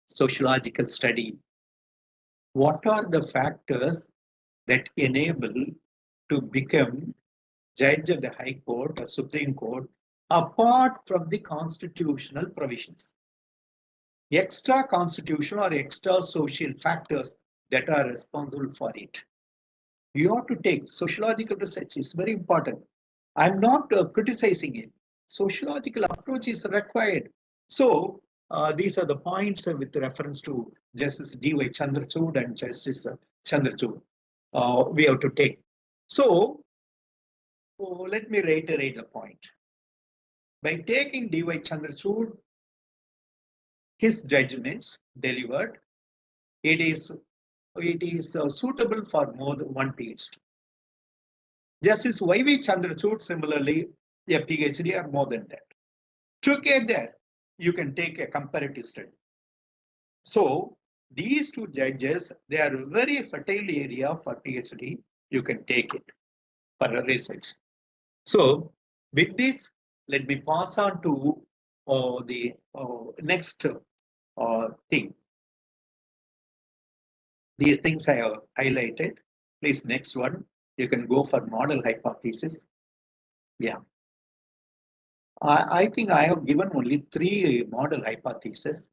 Sociological study. What are the factors that enable to become judge of the High Court or Supreme Court apart from the constitutional provisions? Extra constitutional or extra social factors that are responsible for it. You have to take sociological research, is very important. I'm not criticizing it. Sociological approach is required. So these are the points with reference to Justice D.Y. Chandrachud and Justice Chandrachud we have to take. So let me reiterate the point. By taking D.Y. Chandrachud, his judgments delivered, it is suitable for more than one PhD. Justice Y.V. Chandrachud, similarly, a PhD or more than that. Together, you can take a comparative study. So these two judges, they are very fertile area for PhD. You can take it for research. So with this, let me pass on to the next thing. These things I have highlighted. Please, next one. You can go for model hypothesis. Yeah. I think I have given only 3 model hypotheses.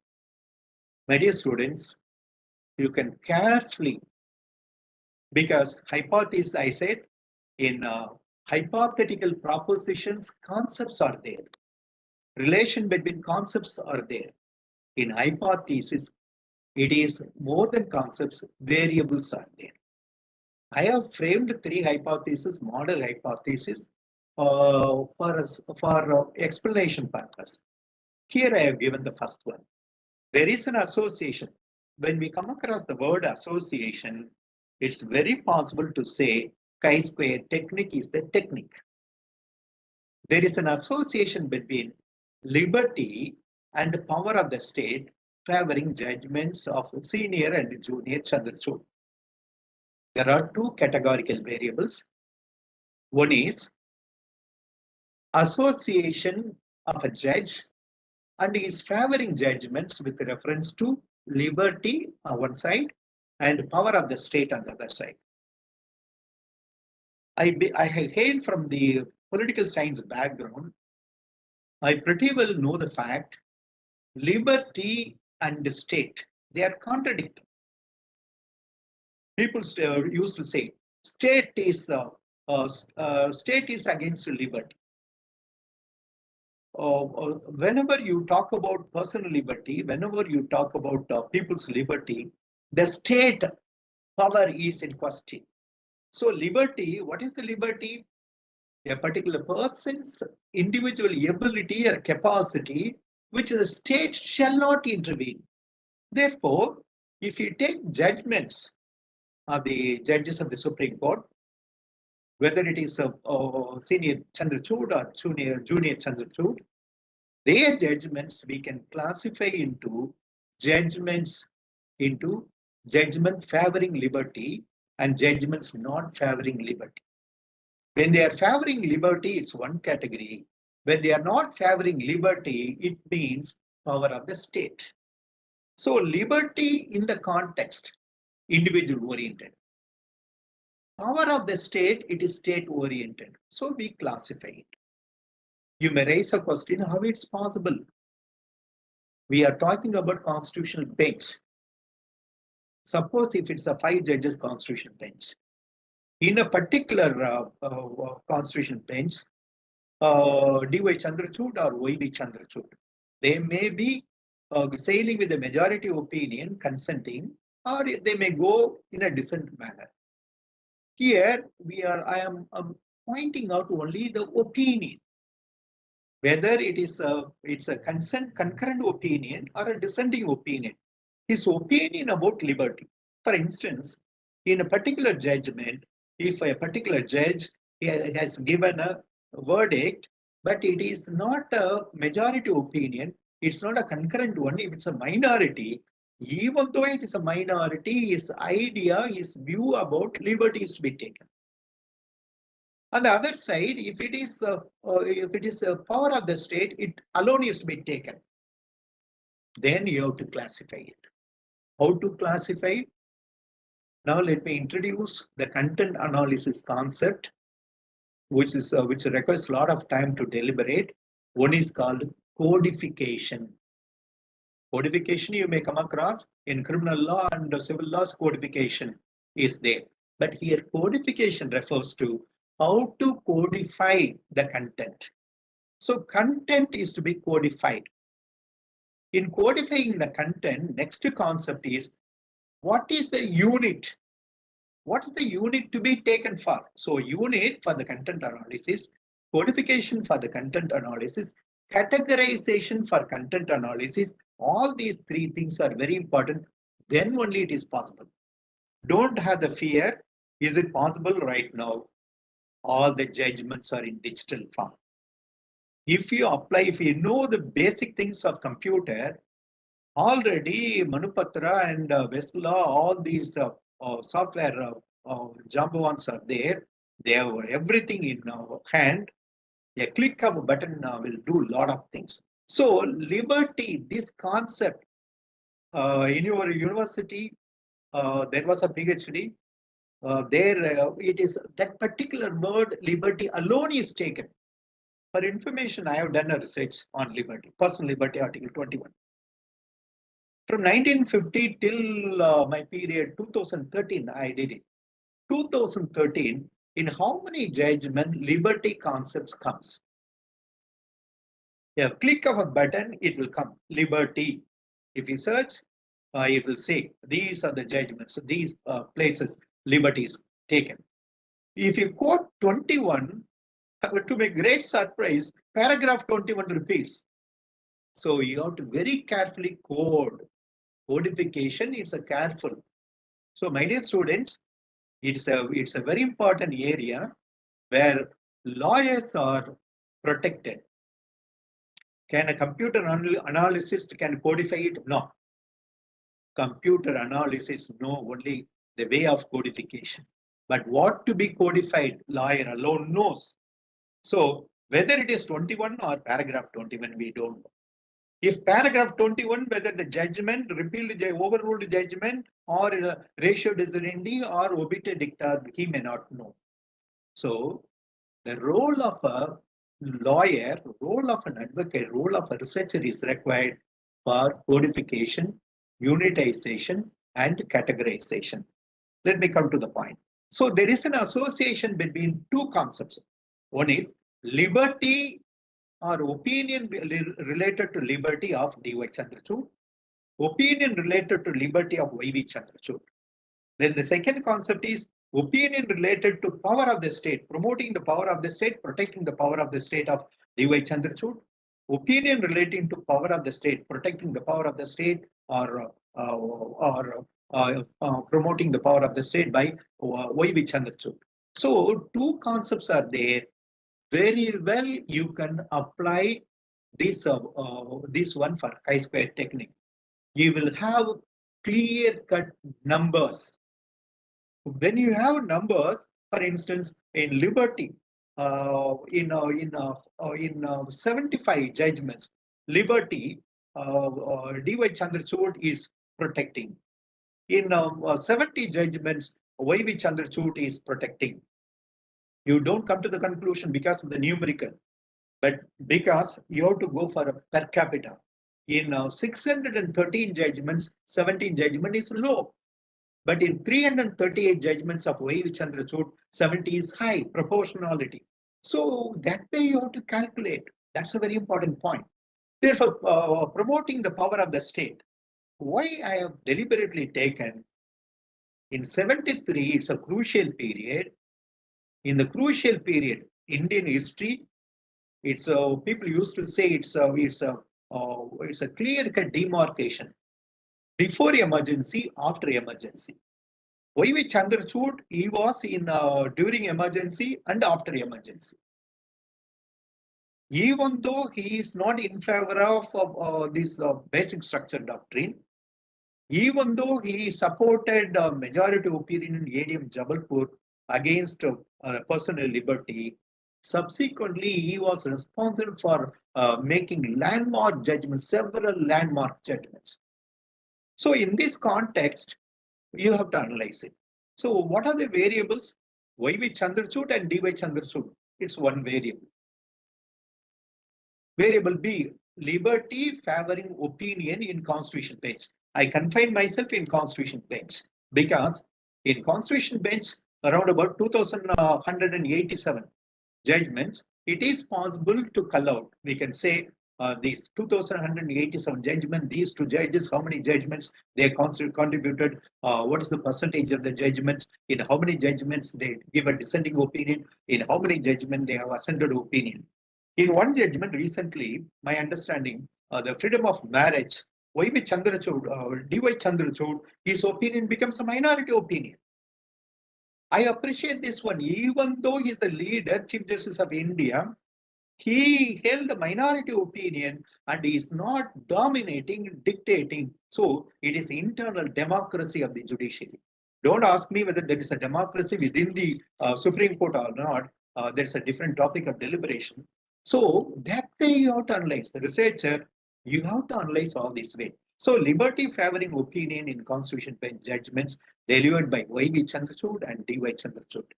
My dear students, you can carefully, because hypothesis, I said, in hypothetical propositions, concepts are there. Relation between concepts are there. In hypothesis, it is more than concepts, variables are there. I have framed 3 hypotheses, model hypothesis, for explanation purpose. Here I have given the first one. There is an association. When we come across the word association, it's very possible to say chi-square technique is the technique. There is an association between liberty and power of the state favoring judgments of senior and junior Chandrachud. There are 2 categorical variables. One is association of a judge and is favoring judgments with reference to liberty on one side and power of the state on the other side. I hail from the political science background. I pretty well know the fact liberty and state, they are contradictory. People used to say state is against liberty. Whenever you talk about personal liberty, whenever you talk about people's liberty, the state power is in question. So liberty, what is the liberty? A particular person's individual ability or capacity, which the state shall not intervene. Therefore, if you take judgments of the judges of the Supreme Court, whether it is senior Chandrachud or junior Chandrachud, their judgments we can classify into judgment favoring liberty and judgments not favoring liberty. When they are favoring liberty, it's one category. When they are not favoring liberty, it means power of the state. So liberty in the context, individual oriented. Power of the state, it is state oriented. So we classify it. You may raise a question, how it's possible? We are talking about constitutional bench. Suppose if it's a 5 judges constitutional bench, in a particular constitutional bench, D.Y. Chandrachud or Y.V. Chandrachud, they may be sailing with a majority opinion, consenting, or they may go in a dissent manner. Here I am pointing out only the opinion, whether it's a concurrent opinion or a dissenting opinion. His opinion about liberty. For instance, in a particular judgment, if a particular judge has given a verdict, but it is not a majority opinion, it's not a concurrent one, if it's a minority, even though it is a minority, his idea, his view about liberty is to be taken. On the other side, if it is a power of the state, it alone is to be taken. Then you have to classify it. How to classify? Now let me introduce the content analysis concept, which requires a lot of time to deliberate. One is called codification. Codification you may come across in criminal law and civil laws. Codification is there, but here codification refers to how to codify the content. So content is to be codified. In codifying the content, next concept is what is the unit? What is the unit to be taken for? So unit for the content analysis, codification for the content analysis, categorization for content analysis, all these three things are very important. Then only it is possible. Don't have the fear. Is it possible right now? All the judgments are in digital form. If you know the basic things of computer, already Manupatra and Westlaw, all these software jambawans are there. They have everything in hand. A click of a button will do a lot of things. So liberty, this concept, in your university, there was a PhD. It is that particular word liberty alone is taken. For information, I have done a research on liberty, personal liberty, Article 21. From 1950 till my period 2013, I did it. 2013, in how many judgment liberty concepts comes? A click of a button, it will come, liberty. If you search, it will say, these are the judgments, these places, liberty is taken. If you quote 21, to my great surprise, paragraph 21 repeats. So you have to very carefully code. Codification is a careful. So my dear students, it's a very important area where lawyers are protected. Can a computer analyst can codify it? No. Computer analysis know only the way of codification. But what to be codified, lawyer alone knows. So whether it is 21 or paragraph 21, we don't know. If paragraph 21, whether the judgment, repealed, overruled judgment, or ratio decidendi or obiter dicta, he may not know. So the role of a lawyer, role of an advocate, role of a researcher is required for codification, unitization, and categorization. Let me come to the point. So there is an association between two concepts. One is liberty or opinion related to liberty of D.Y. Chandrachud, opinion related to liberty of Y.V. Chandrachud. Then the second concept is opinion related to power of the state, promoting the power of the state, protecting the power of the state of D.Y. Chandrachud, opinion relating to power of the state, protecting the power of the state, or promoting the power of the state by Y.V. Chandrachud. So two concepts are there. Very well, you can apply this one for chi-square technique. You will have clear-cut numbers. When you have numbers, for instance, in liberty, in 75 judgments, liberty, D.Y. Chandrachud is protecting. In 70 judgments, Y.V. Chandrachud is protecting. You don't come to the conclusion because of the numerical, but because you have to go for a per capita. In 613 judgments, 17 judgment is low. But in 338 judgments of Y.V. Chandrachud, 70 is high proportionality. So that way you have to calculate. That's a very important point. Therefore, promoting the power of the state. Why I have deliberately taken in 73, it's a crucial period. In the crucial period, Indian history, it's people used to say it's a clear-cut demarcation before emergency, after emergency. Y.V. Chandrachud, he was in during emergency and after emergency. Even though he is not in favor of this basic structure doctrine, even though he supported majority opinion in ADM Jabalpur against personal liberty, subsequently he was responsible for making landmark judgments, several landmark judgments. So in this context, you have to analyze it. So what are the variables? Y.V. Chandrachud and D.Y. Chandrachud. It's one variable. Variable B, liberty favoring opinion in constitution bench. I confine myself in constitution bench because in constitution bench around about 2187 judgments, it is possible to cull out. We can say these 2187 judgments, these two judges, how many judgments they contributed, what is the percentage of the judgments, in how many judgments they give a dissenting opinion, in how many judgments they have assented opinion. In one judgment recently, my understanding, the freedom of marriage, Y.V. Chandrachud, D.Y. Chandrachud, his opinion becomes a minority opinion. I appreciate this one, even though he is the leader, Chief Justice of India, he held a minority opinion and he is not dominating, dictating. So it is internal democracy of the judiciary. Don't ask me whether there is a democracy within the Supreme Court or not. There's a different topic of deliberation. So that way you have to analyze. The researcher, you have to analyze all this way. So liberty favoring opinion in constitution bench judgments delivered by Y.V. Chandrachud and D.Y. Chandrachud.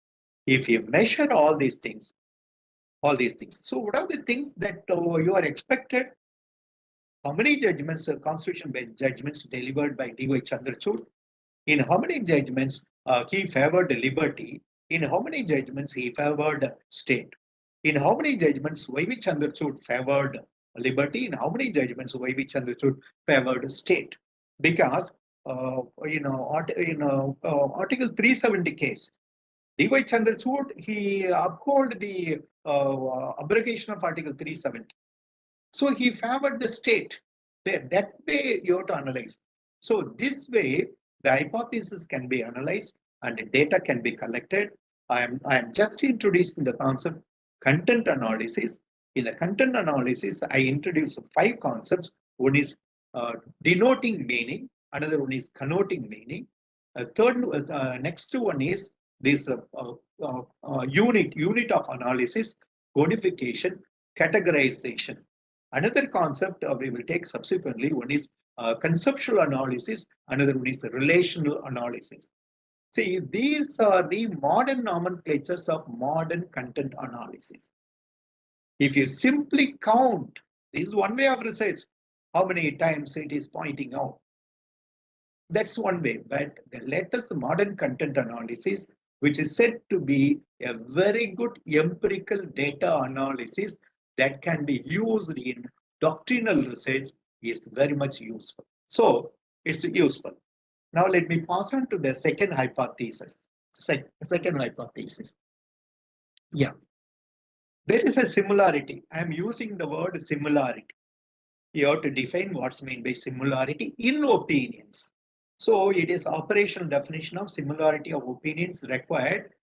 If you measure all these things. So what are the things that you are expected? How many judgments, constitution bench judgments delivered by D.Y. Chandrachud? In how many judgments he favored liberty? In how many judgments he favored state? In how many judgments Y.V. Chandrachud favored liberty? In how many judgments Y.V. Chandrachud favored state? Because Article 370 case, D.Y. Chandrachud, he upheld the abrogation of Article 370. So he favored the state. That way you have to analyze. So this way, the hypothesis can be analyzed and the data can be collected. I am just introducing the concept content analysis. In the content analysis, I introduce 5 concepts. One is denoting meaning. Another one is connoting meaning. Next one is this unit of analysis, codification, categorization. Another concept we will take subsequently, one is conceptual analysis, another one is relational analysis. See, these are the modern nomenclatures of modern content analysis. If you simply count, this is one way of research, how many times it is pointing out. That's one way, but the latest modern content analysis, which is said to be a very good empirical data analysis that can be used in doctrinal research, is very much useful. So it's useful. Now let me pass on to the second hypothesis. Second hypothesis. Yeah. There is a similarity. I am using the word similarity. You have to define what's meant by similarity in opinions. So it is operational definition of similarity of opinions required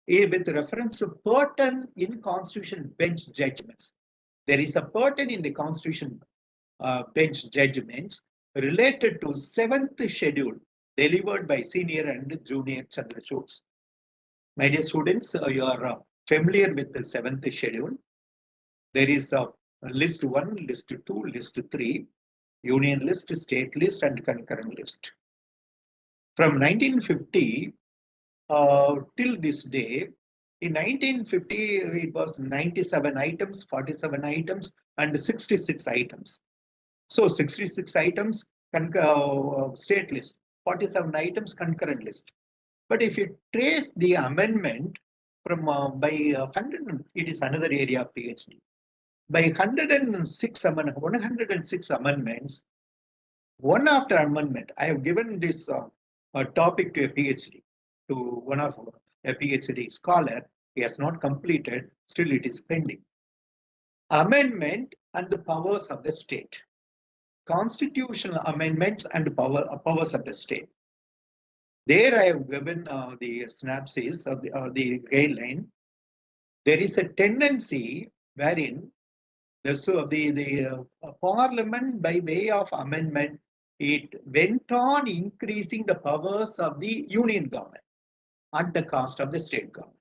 with reference to pattern in constitution bench judgments. There is a pattern in the constitution bench judgments related to 7th schedule delivered by senior and junior Chandrachuds. My dear students, you are familiar with the 7th schedule. There is a list 1, list 2, list 3, union list, state list, and concurrent list. From 1950 till this day, in 1950 it was 97 items, 47 items, and 66 items. So 66 items, state list. 47 items concurrent list. But if you trace the amendment from by 100, it is another area of PhD. By 106 amendments, one after amendment, I have given this topic to a PhD, to one of a PhD scholar. He has not completed, still it is pending. Amendment and the powers of the state. Constitutional amendments and powers of the state. There I have given the synopsis of the guideline. There is a tendency wherein the parliament, by way of amendment, it went on increasing the powers of the union government at the cost of the state government.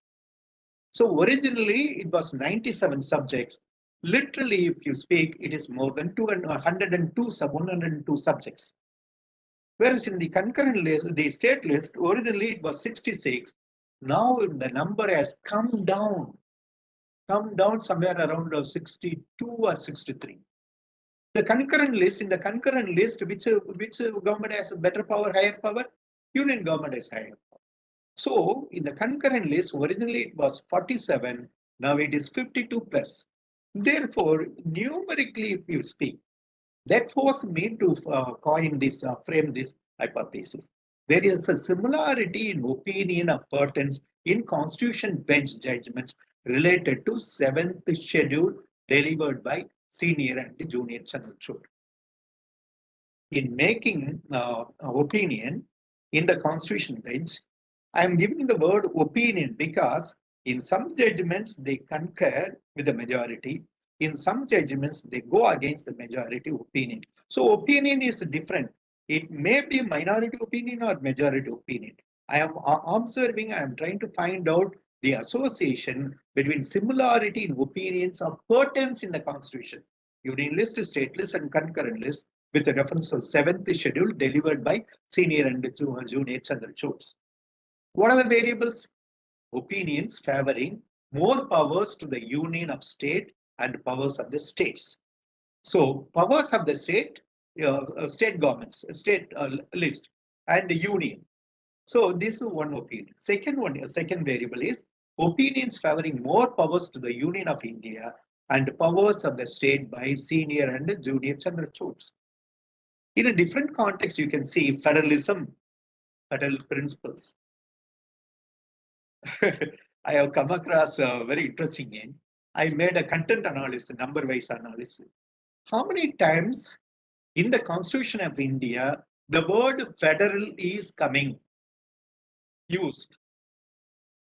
So originally it was 97 subjects. Literally, if you speak, it is more than 102 subjects. Whereas in the concurrent list, the state list, originally it was 66. Now the number has come down somewhere around 62 or 63. The concurrent list, in the concurrent list, which government has better power, higher power? Union government has higher power. So in the concurrent list, originally it was 47, now it is 52 plus. Therefore, numerically, if you speak, that forced me to coin this, frame this hypothesis. There is a similarity in opinion of pertinence in Constitution bench judgments related to 7th schedule delivered by senior and junior Chandrachud. In making opinion in the Constitution bench, I am giving the word opinion because in some judgments they concur with the majority. In some judgments, they go against the majority opinion. So opinion is different. It may be minority opinion or majority opinion. I am observing, I am trying to find out the association between similarity in opinions of pertinence in the Constitution. Union list, state list, and concurrent list with a reference to 7th schedule delivered by senior and junior Chandrachud. What are the variables? Opinions favoring more powers to the union of state and powers of the states. So powers of the state, state governments, state list, and the union. So this is one opinion. Second variable is opinions favoring more powers to the Union of India and powers of the state by senior and junior Chandrachud. In a different context, you can see federalism, federal principles. I have come across a very interesting name. I made a content analysis, number-wise analysis. How many times in the Constitution of India the word federal is used?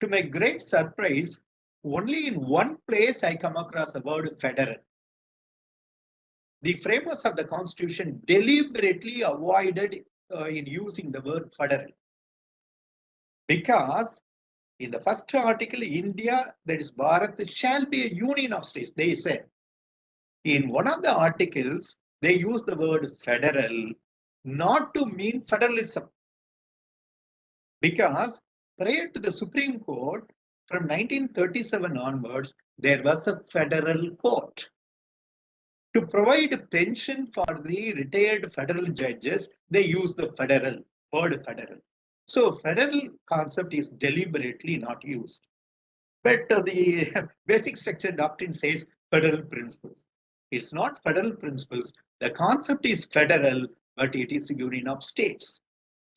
To my great surprise, only in one place I come across the word federal. The framers of the Constitution deliberately avoided in using the word federal because in the first article, India, that is Bharat, shall be a union of states, they said. In one of the articles, they use the word federal not to mean federalism. Because prior to the Supreme Court, from 1937 onwards, there was a federal court. To provide pension for the retired federal judges, they use the word federal. So federal concept is deliberately not used. But the basic structure doctrine says federal principles. It's not federal principles. The concept is federal, but it is a union of states.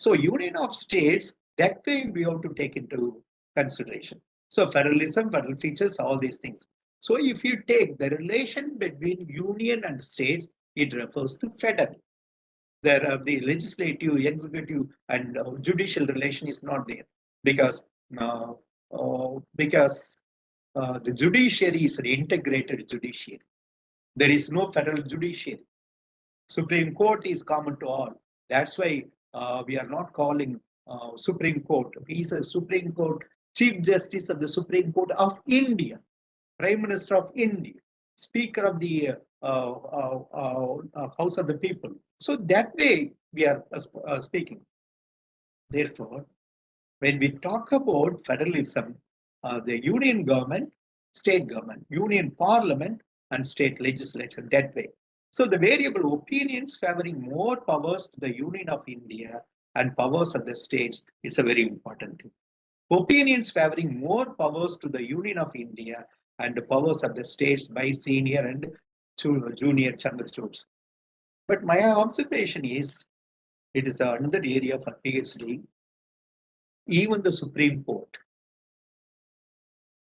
So union of states, that way we have to take into consideration. So federalism, federal features, all these things. So if you take the relation between union and states, it refers to federal. There the legislative, executive, and judicial relation is not there because the judiciary is an integrated judiciary. There is no federal judiciary. Supreme Court is common to all. That's why we are not calling Supreme Court. He is a Supreme Court Chief Justice of the Supreme Court of India, Prime Minister of India, Speaker of the House of the People. So that way we are speaking. Therefore, when we talk about federalism, the union government, state government, union parliament, and state legislature, that way. So the variable opinions favoring more powers to the Union of India and powers of the states is a very important thing. Opinions favoring more powers to the Union of India and the powers of the states by senior and junior Chandrachoods. But my observation is it is another area for PhD. Even the Supreme Court,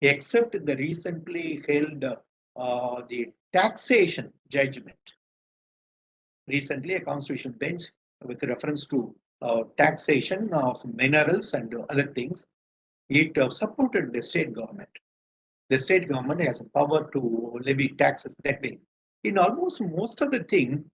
except the recently held the taxation judgment, recently a constitutional bench with reference to taxation of minerals and other things, it supported the state government. The state government has a power to levy taxes that way. In almost most of the thing,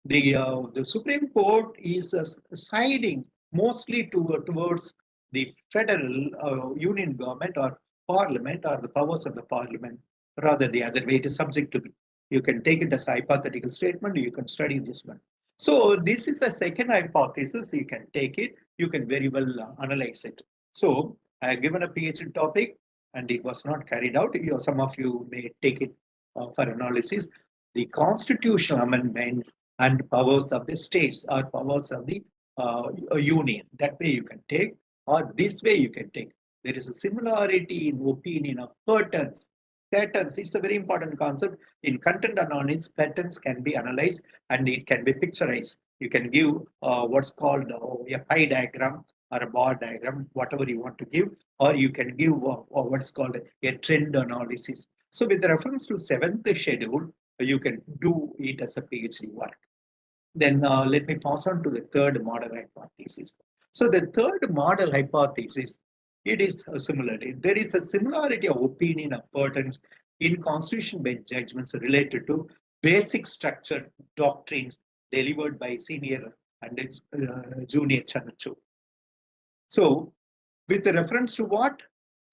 the Supreme Court is siding mostly towards the federal union government or parliament or the powers of the parliament, rather the other way. It is subject to be. You can take it as a hypothetical statement. You can study this one. So this is a second hypothesis. You can take it. You can very well analyze it. So I have given a PhD topic and it was not carried out. Some of you may take it for analysis. The constitutional amendment and powers of the states or powers of the union. That way you can take, or this way you can take. There is a similarity in opinion of patterns. Patterns, it's a very important concept. In content analysis, patterns can be analyzed and it can be picturized. You can give what's called a pie diagram or a bar diagram, whatever you want to give, or you can give what's called a trend analysis. So with reference to seventh schedule, you can do it as a PhD work. Then let me pass on to the third model hypothesis. So the third model hypothesis, it is a similarity. There is a similarity of opinion of patterns in constitution bench judgments related to basic structure doctrines delivered by senior and junior Chandrachud. So with reference to what?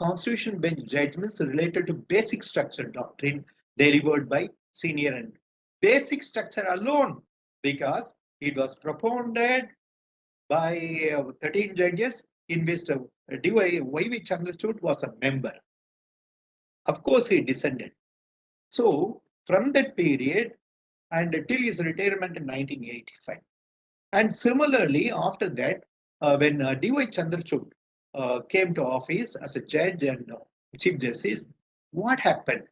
Constitution bench judgments related to basic structure doctrine delivered by senior and basic structure alone, because it was propounded by 13 judges in which Y.V. Chandrachud was a member. Of course, he descended. So from that period and till his retirement in 1985. And similarly, after that, when D.Y. Chandrachud came to office as a judge and chief justice, what happened?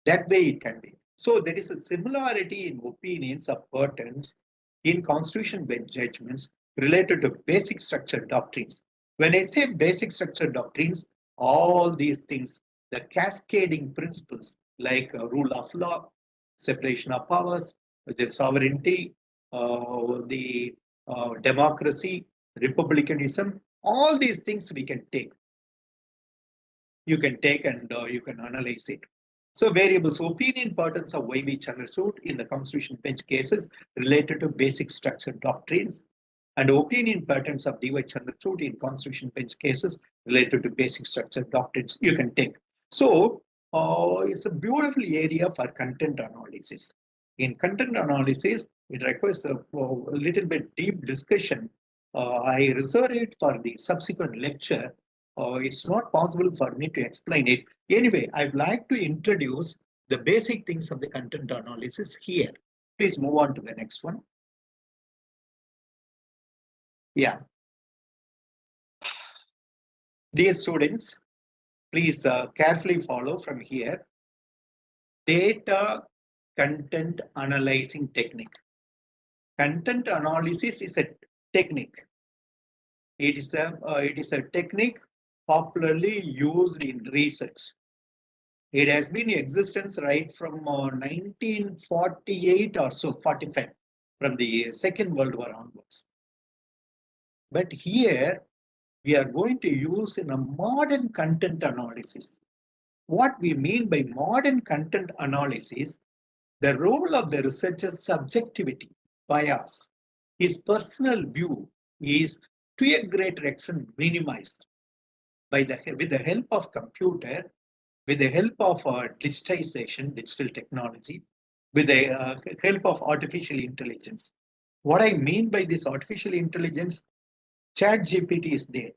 That way it can be. So there is a similarity in opinions of patterns in constitution bench judgments related to basic structure doctrines. When I say basic structure doctrines, all these things, the cascading principles like rule of law, separation of powers, the sovereignty, the democracy, republicanism, all these things we can take. You can take and you can analyze it. So variables, opinion patterns of Y.V. Chandrachud in the constitution bench cases related to basic structure doctrines, and opinion patterns of D.Y. Chandrachud in constitution bench cases related to basic structure doctrines you can take. So it's a beautiful area for content analysis. In content analysis, it requires a little bit deep discussion. I reserve it for the subsequent lecture. It's not possible for me to explain it. Anyway, I'd like to introduce the basic things of the content analysis here. Please move on to the next one. Yeah. Dear students, please carefully follow from here. Data content analyzing technique. Content analysis is a technique. It is a technique popularly used in research. It has been in existence right from 1948 or so, 45, from the Second World War onwards. But here we are going to use in a modern content analysis. What we mean by modern content analysis, the role of the researcher's subjectivity, bias, his personal view is to a greater extent minimized with the help of computer, with the help of digitization, digital technology, with the help of artificial intelligence. What I mean by this artificial intelligence, ChatGPT is there.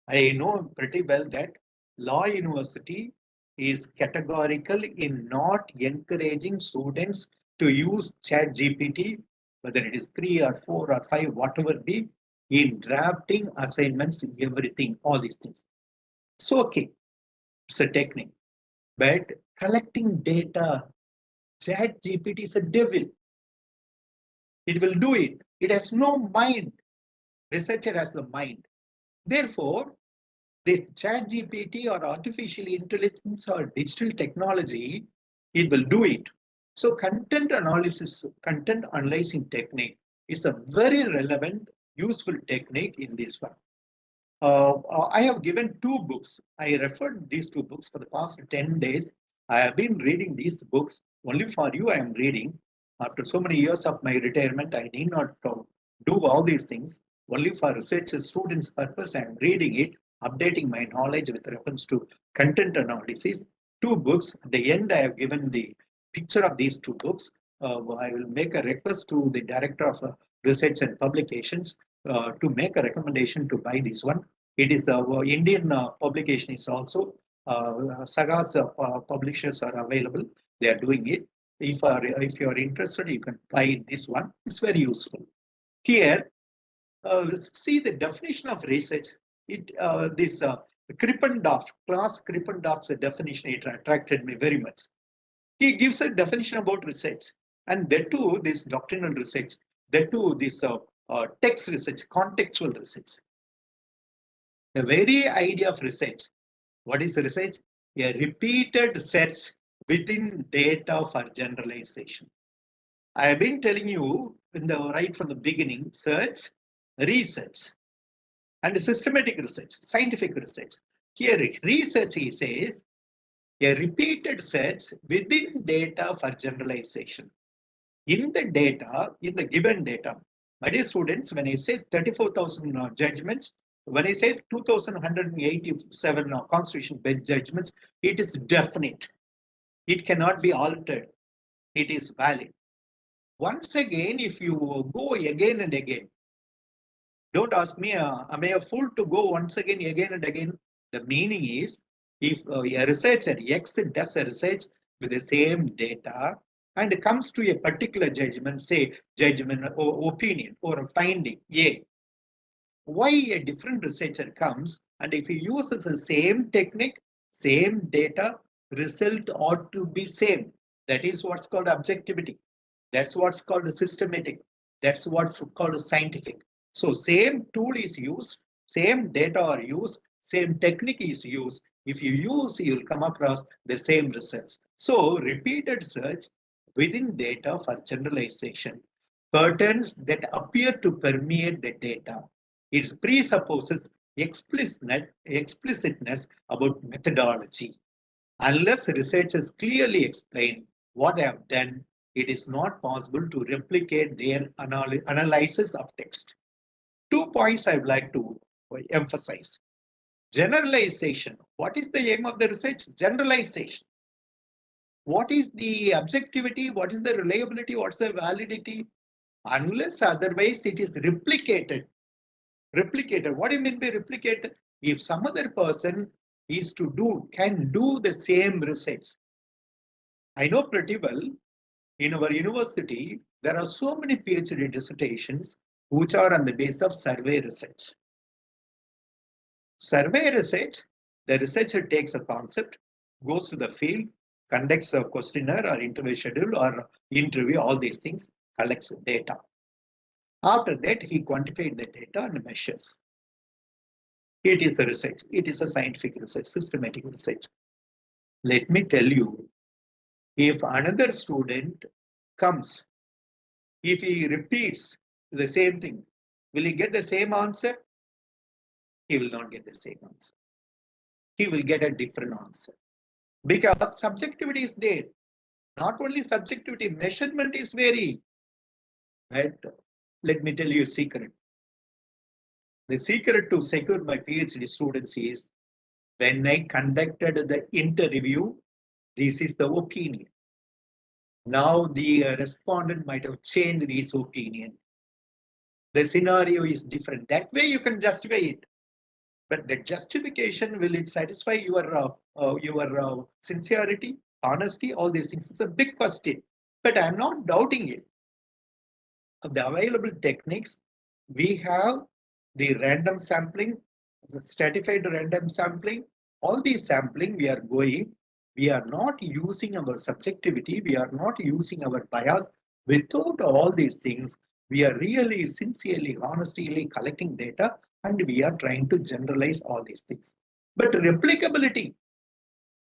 I know pretty well that Law University is categorical in not encouraging students to use ChatGPT, whether it is 3 or 4 or 5, whatever be, in drafting assignments, everything, all these things. So, okay, it's a technique. But collecting data, ChatGPT is a devil. It will do it. It has no mind. Researcher has the mind. Therefore, the ChatGPT or artificial intelligence or digital technology, it will do it. So content analysis, content analyzing technique is a very relevant, useful technique in this one. I have given 2 books. I referred these 2 books for the past 10 days. I have been reading these books only for you. I am reading. After so many years of my retirement, I need not do all these things. Only for research students' purpose, I am reading it, updating my knowledge with reference to content analysis. 2 books. At the end, I have given the picture of these 2 books. I will make a request to the Director of Research and Publications to make a recommendation to buy this one. It is Indian publication is also Sagas publishers are available. They are doing it. If you are interested, you can buy this one. It's very useful. Here, let's see the definition of research. This Krippendorf, Klaus Krippendorf's definition, it attracted me very much. He gives a definition about research, and there too, this doctrinal research, there too, this text research, contextual research. The very idea of research. What is research? A repeated search within data for generalization. I have been telling you right from the beginning, search, research, and systematic research, scientific research. Here, research, he says, a repeated search within data for generalization. In the data, in the given data, my dear students, when I say 34,000 judgments, when I say 2,187 constitutional bench judgments, it is definite. It cannot be altered. It is valid. Once again, if you go again and again, don't ask me, am I a fool to go once again and again? The meaning is, if a researcher X does a research with the same data and comes to a particular judgment, say judgment or opinion or a finding A, why a different researcher comes and if he uses the same technique, same data, result ought to be same. That is what's called objectivity. That's what's called systematic. That's what's called scientific. So same tool is used, same data are used, same technique is used. If you use, you'll come across the same results. So repeated search within data for generalization, patterns that appear to permeate the data. It presupposes explicitness about methodology. Unless researchers clearly explain what they have done, it is not possible to replicate their analysis of text. 2 points I would like to emphasize. Generalization. What is the aim of the research? Generalization. What is the objectivity? What is the reliability? What's the validity? Unless otherwise it is replicated. Replicated. What do you mean by replicated? If some other person can do the same research. I know pretty well, in our university, there are so many PhD dissertations which are on the basis of survey research. Survey research, the researcher takes a concept, goes to the field, conducts a questionnaire or interview schedule or interview, all these things, collects data. After that, he quantified the data and measures. It is a research. It is a scientific research, systematic research. Let me tell you, if another student comes, if he repeats the same thing, will he get the same answer? He will not get the same answer. He will get a different answer. Because subjectivity is there. Not only subjectivity, measurement is very. But let me tell you a secret. The secret to secure my PhD students is when I conducted the interview, this is the opinion. Now the respondent might have changed his opinion. The scenario is different. That way you can justify it. But the justification, will it satisfy your sincerity, honesty, all these things? It's a big question. But I'm not doubting it. Of the available techniques, we have the random sampling, the stratified random sampling, all these sampling we are going, we are not using our subjectivity, we are not using our bias. Without all these things, we are really sincerely, honestly collecting data and we are trying to generalize all these things. But replicability,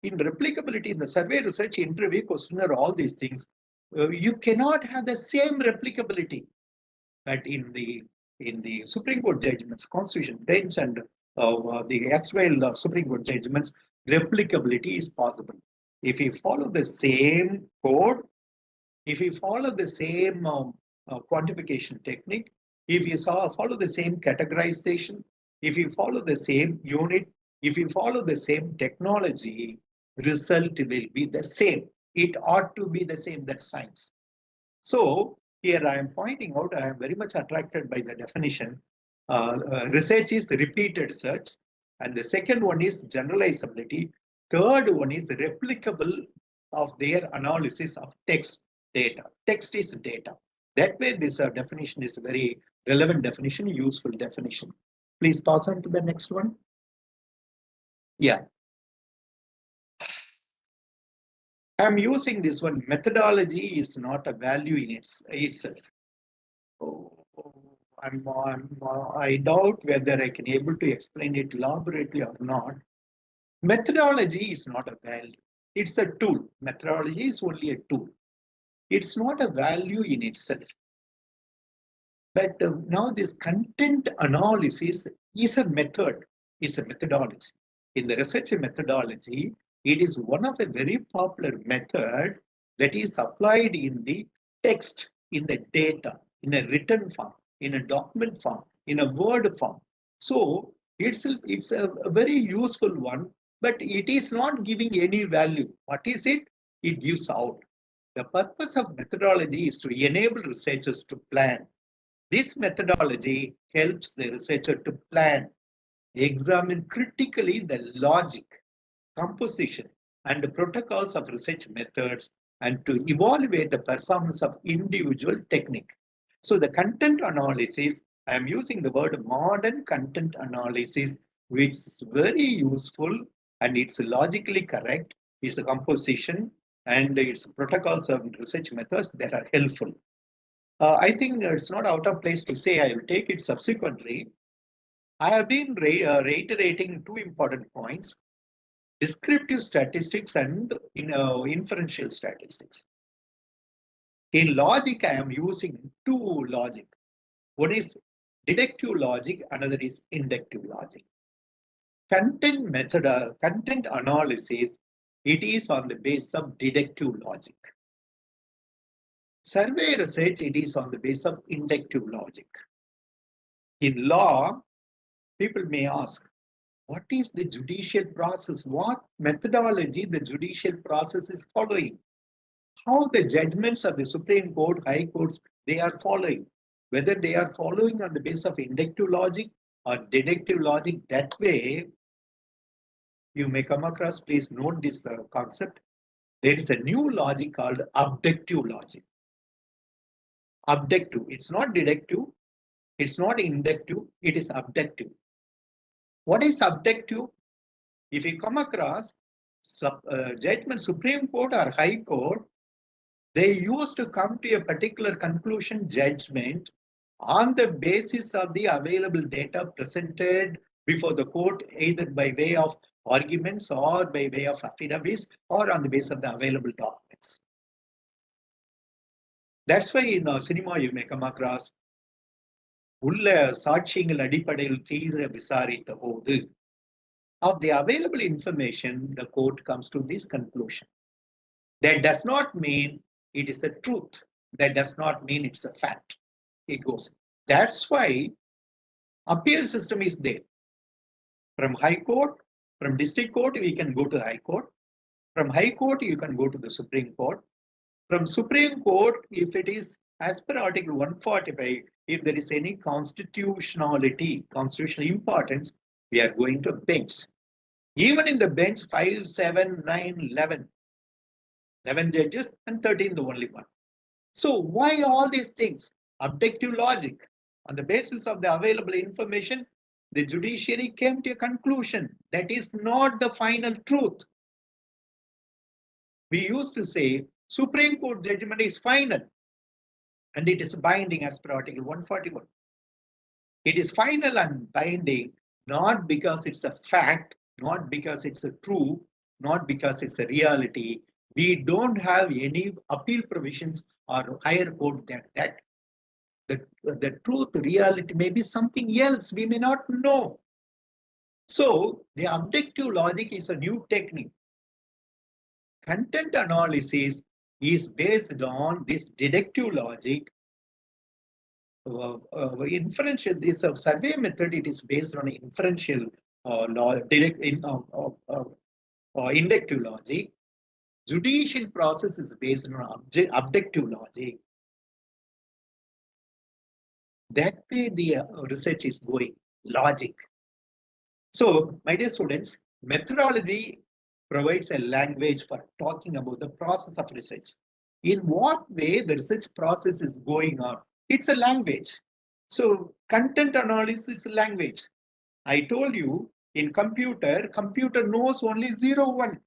in the survey research, interview, questionnaire, all these things, you cannot have the same replicability. But in the Supreme Court judgments, Constitution bench, and the erstwhile Supreme Court judgments, replicability is possible. If you follow the same code, if you follow the same quantification technique, if you follow the same categorization, if you follow the same unit, if you follow the same technology, result will be the same. It ought to be the same. That's science. So here I am pointing out, I am very much attracted by the definition. Research is repeated search. And the second one is generalizability. Third one is replicable of their analysis of text data. Text is data. That way, this definition is a very relevant definition, useful definition. Please pass on to the next one. Yeah. I'm using this one. Methodology is not a value in itself. I doubt whether I can able to explain it elaborately or not. Methodology is not a value. It's a tool. Methodology is only a tool. It's not a value in itself. But now this content analysis is a method, is a methodology. In the research methodology, it is one of a very popular method that is applied in the text, in the data, in a written form, in a document form, in a word form. So it's a very useful one, but it is not giving any value. What is it? It gives out. The purpose of methodology is to enable researchers to plan. This methodology helps the researcher to plan, examine critically the logic, composition, and the protocols of research methods, and to evaluate the performance of individual technique. So the content analysis, I am using the word modern content analysis, which is very useful and it's logically correct. It's a composition and its protocols of research methods that are helpful. I think it's not out of place to say I will take it subsequently. I have been reiterating two important points: descriptive statistics and inferential statistics. In logic, I am using two logic. One is deductive logic, another is inductive logic. Content method, content analysis, it is on the basis of deductive logic. Survey research, it is on the basis of inductive logic. In law, people may ask, what is the judicial process? What methodology the judicial process is following? How the judgments of the Supreme Court, High Courts, they are following? Whether they are following on the basis of inductive logic or deductive logic, that way you may come across, please note this concept. There is a new logic called abductive logic. Abductive, it's not deductive, it's not inductive, it is abductive. What is abductive? If you come across judgment Supreme Court or High Court, they used to come to a particular conclusion judgment on the basis of the available data presented before the court, either by way of arguments or by way of affidavits or on the basis of the available documents. That's why in cinema you may come across உள்ள சாட்சியங்கள் அடிப்படையில் தீவிர விசாரித்த போது, of the available information, the court comes to this conclusion. That does not mean it is the truth. That does not mean it's a fact. It goes. That's why appeal system is there. From High Court, from District Court, we can go to the High Court. From High Court, you can go to the Supreme Court. From Supreme Court, if it is as per Article 145, if there is any constitutionality, constitutional importance, we are going to bench. Even in the bench, 5, 7, 9, 11. 11 judges and 13 the only one. So why all these things? Objective logic. On the basis of the available information, the judiciary came to a conclusion that is not the final truth. We used to say Supreme Court judgment is final and it is binding as per Article 141. It is final and binding not because it's a fact, not because it's a true, not because it's a reality. We don't have any appeal provisions or higher court than that. The truth, reality may be something else. We may not know. So the objective logic is a new technique. Content analysis is based on this deductive logic. Inferential, this survey method, it is based on inferential inductive logic. Judicial process is based on objective logic. That way the research is going, logic. So, my dear students, methodology provides a language for talking about the process of research. In what way the research process is going on? It's a language. So, content analysis is language. I told you in computer knows only 0, 1.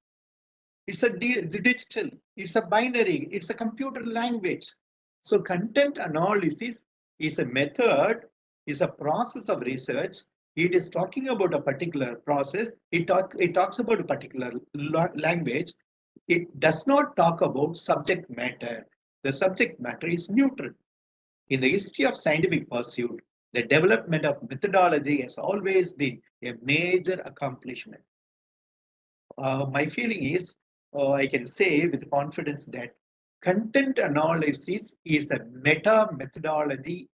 It's a digital, it's a binary, it's a computer language. So, content analysis is a method, is a process of research. It is talking about a particular process. It talks about a particular language. It does not talk about subject matter. The subject matter is neutral. In the history of scientific pursuit, the development of methodology has always been a major accomplishment. My feeling is, I can say with confidence that content analysis is a meta methodology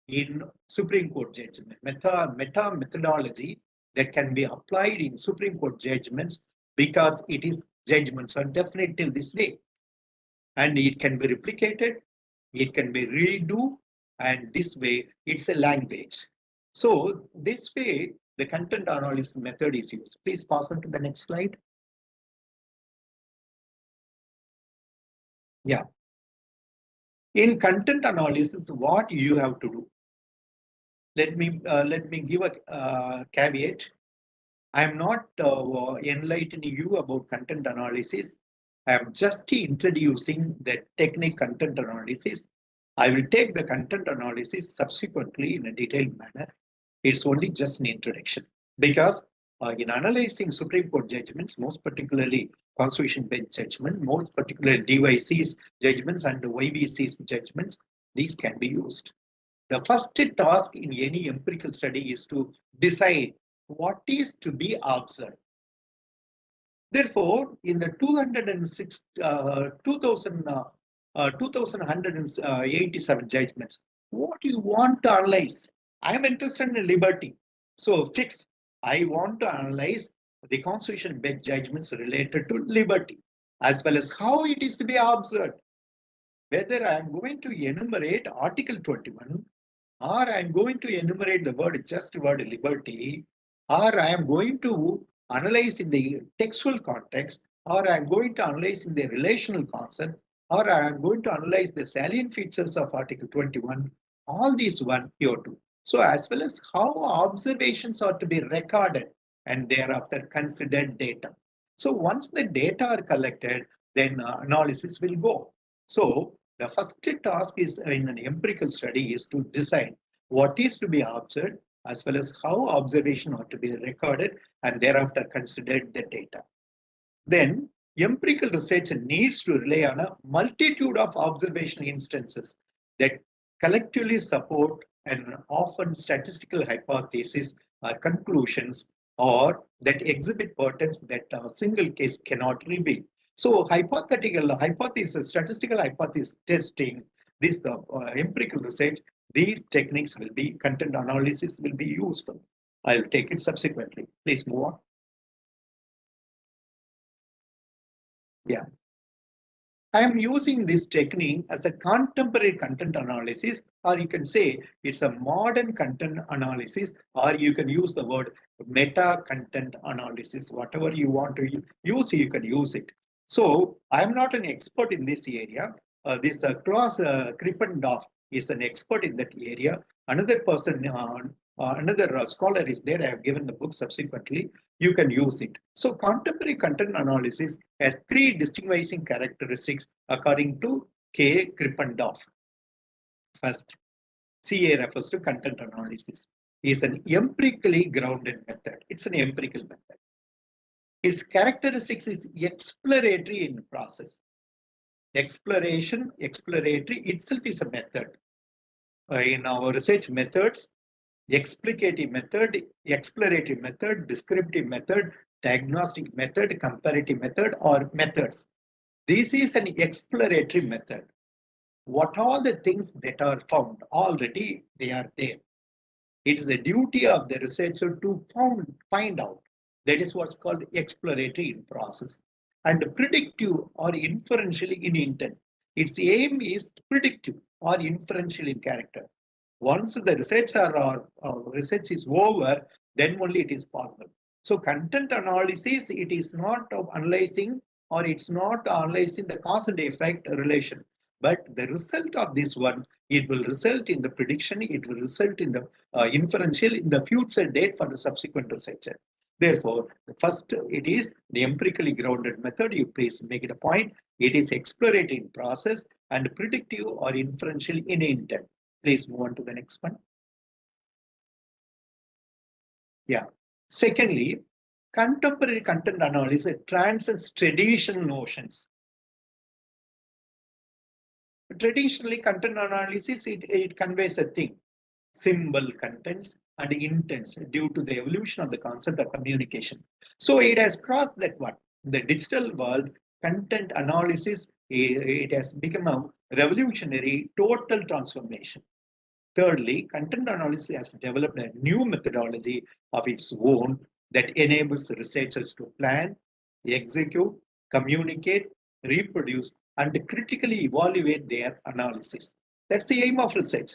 in Supreme Court judgment, meta methodology that can be applied in Supreme Court judgments because it is judgments are definitive this way. And it can be replicated, it can be redo, and this way it's a language. So this way the content analysis method is used. Please pass on to the next slide. Yeah. In content analysis, what you have to do? Let me give a caveat. I am not enlightening you about content analysis. I am just introducing the technique content analysis. I will take the content analysis subsequently in a detailed manner. It's only just an introduction because in analyzing Supreme Court judgments, most particularly Constitution Bench judgment, most particularly DYC's judgments and the YBC's judgments, these can be used. The first task in any empirical study is to decide what is to be observed. Therefore, in the 2187 judgments, what you want to analyze? I am interested in liberty. So fix, I want to analyze the Constitution Bench judgments related to liberty, as well as how it is to be observed. Whether I am going to enumerate Article 21, or I am going to enumerate the word liberty, or I am going to analyze in the textual context, or I am going to analyze in the relational concept, or I am going to analyze the salient features of Article 21, all these one you have to. So as well as how observations are to be recorded and thereafter considered data. So once the data are collected, then analysis will go. So the first task is in an empirical study is to decide what is to be observed as well as how observation ought to be recorded and thereafter considered the data. Then empirical research needs to rely on a multitude of observational instances that collectively support and often statistical hypotheses or conclusions or that exhibit patterns that a single case cannot reveal. So hypothetical hypothesis, statistical hypothesis testing, this empirical research, these techniques will be, content analysis will be useful. I'll take it subsequently. Please move on. Yeah. I am using this technique as a contemporary content analysis, or you can say it's a modern content analysis, or you can use the word meta content analysis. Whatever you want to use, you can use it. So I am not an expert in this area. This Klaus Krippendorf is an expert in that area. Another person, another scholar is there. I have given the book subsequently. You can use it. So contemporary content analysis has three distinguishing characteristics according to K. Krippendorf. First, CA refers to content analysis. Is an empirically grounded method. It's an empirical method. Its characteristics is exploratory in process. Exploratory itself is a method. In our research methods, explicative method, exploratory method, descriptive method, diagnostic method, comparative method, or methods. This is an exploratory method. What all the things that are found already, they are there. It is the duty of the researcher to find out. That is what's called exploratory in process. And predictive or inferential in intent. Its aim is predictive or inferential in character. Once the research is over, then only it is possible. So content analysis, it is not of analyzing, or it's not analyzing the cause and effect relation. But the result of this one, it will result in the prediction, it will result in the inferential in the future date for the subsequent researcher. Therefore, first, it is the empirically grounded method. You please make it a point. It is exploratory in process and predictive or inferential in intent. Please move on to the next one. Yeah. Secondly, contemporary content analysis transcends traditional notions. Traditionally, content analysis, it conveys a thing, symbol contents and intents due to the evolution of the concept of communication. So it has crossed that one. In the digital world, content analysis, it has become a revolutionary total transformation. Thirdly, content analysis has developed a new methodology of its own that enables researchers to plan, execute, communicate, reproduce, and critically evaluate their analysis. That's the aim of research.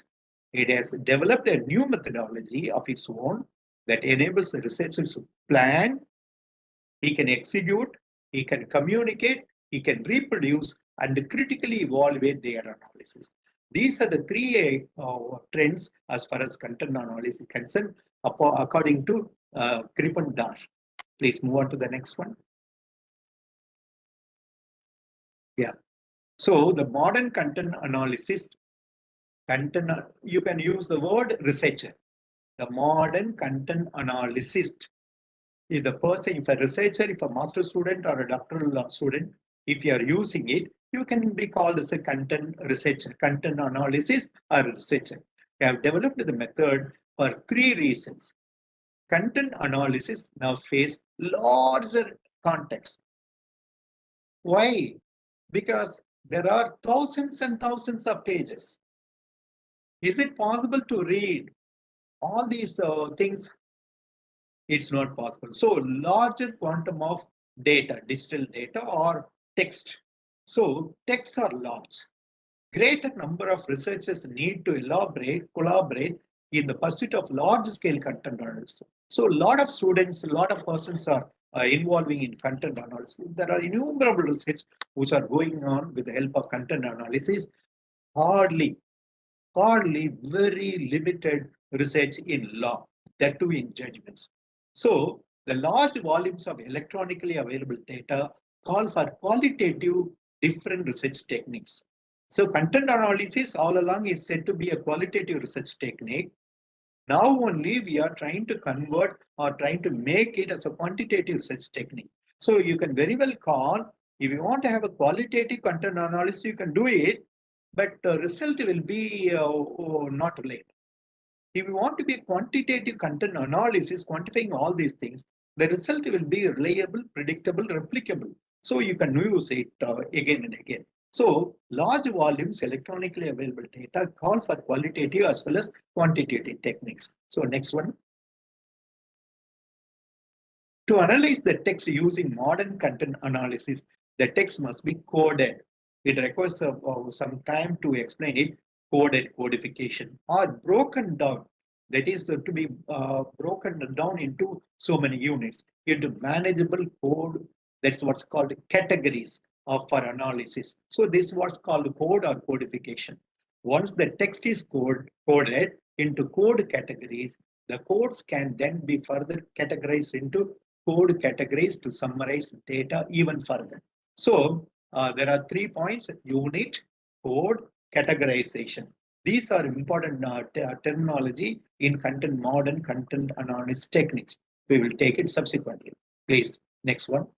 It has developed a new methodology of its own that enables the researchers to plan, he can execute, he can communicate, he can reproduce, and critically evaluate their analysis. These are the three trends as far as content analysis is concerned, according to Krippendorf. Please move on to the next one. Yeah. So the modern content analysis, you can use the word researcher. The modern content analyst is the person, if a researcher, if a master student or a doctoral student, if you are using it, you can be called as a content researcher, content analysis or researcher. We have developed the method for three reasons. Content analysis now face larger context. Why? Because there are thousands and thousands of pages. Is it possible to read all these things? It's not possible. So larger quantum of data, digital data or text. So texts are large. Greater number of researchers need to collaborate in the pursuit of large scale content analysis. So a lot of students, a lot of persons are involving in content analysis. There are innumerable research which are going on with the help of content analysis. Hardly very limited research in law, that too in judgments. So the large volumes of electronically available data call for qualitative different research techniques. So content analysis all along is said to be a qualitative research technique. Now only we are trying to convert or trying to make it as a quantitative research technique. So you can very well call, if you want to have a qualitative content analysis, you can do it, but the result will be not reliable. If you want to be quantitative content analysis, quantifying all these things, the result will be reliable, predictable, replicable. So you can use it again and again. So large volumes electronically available data call for qualitative as well as quantitative techniques. So next one. To analyze the text using modern content analysis, the text must be coded. It requires some time to explain it. Coded, codification, or broken down. That is to be broken down into so many units, into manageable code. That's what's called categories for analysis. So this is what's called code or codification. Once the text is coded, into code categories, the codes can then be further categorized into code categories to summarize data even further. So there are 3 points: unit, code, categorization. These are important terminology in modern content analysis techniques. We will take it subsequently. Please, next one.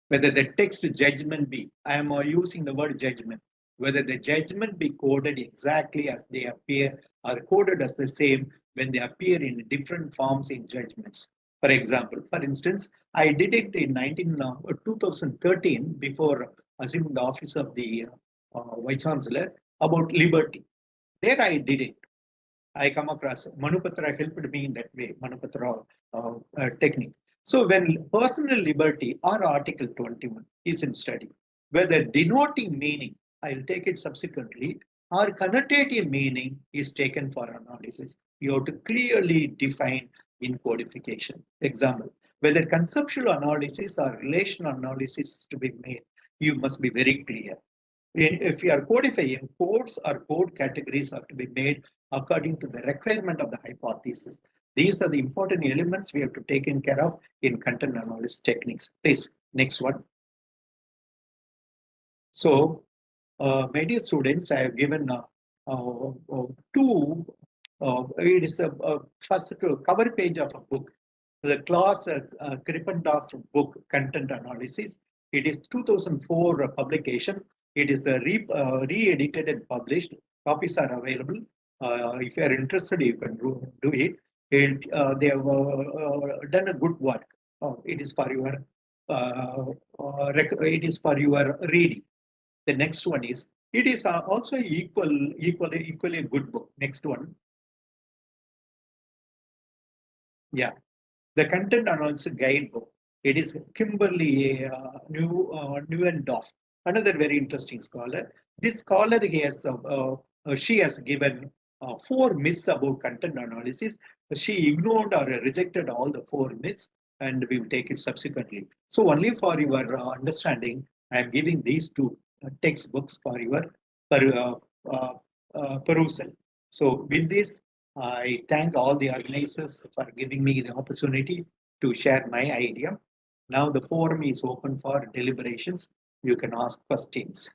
Whether the text judgment be, I am using the word judgment, whether the judgment be coded exactly as they appear or coded as the same when they appear in different forms in judgments. For example, for instance, I did it in 2013 before assuming the office of the Vice Chancellor about liberty. There I did it. I come across Manupatra helped me in that way, Manupatra technique. So when personal liberty or Article 21 is in study, whether denoting meaning, I'll take it subsequently, or connotative meaning is taken for analysis. You have to clearly define in codification. Example, whether conceptual analysis or relational analysis is to be made, you must be very clear. If you are codifying, codes or code categories have to be made according to the requirement of the hypothesis. These are the important elements we have to take in care of in content analysis techniques. Please, next one. So, my dear students, I have given two, it is a first cover page of a book, the Klaus Krippendorf book, Content Analysis. It is 2004 publication. It is re-edited and published. Copies are available. If you are interested, you can do it. They have done a good work. It is for your it is for your reading. The next one is, it is also equally a good book. Next one. Yeah, the content analysis guidebook. It is Kimberly Neuendorf, another very interesting scholar. This scholar she has given 4 myths about content analysis. She ignored or rejected all the 4 myths, and we will take it subsequently. So only for your understanding, I am giving these 2 textbooks for your perusal. So with this, I thank all the organizers for giving me the opportunity to share my idea. Now the forum is open for deliberations. You can ask questions.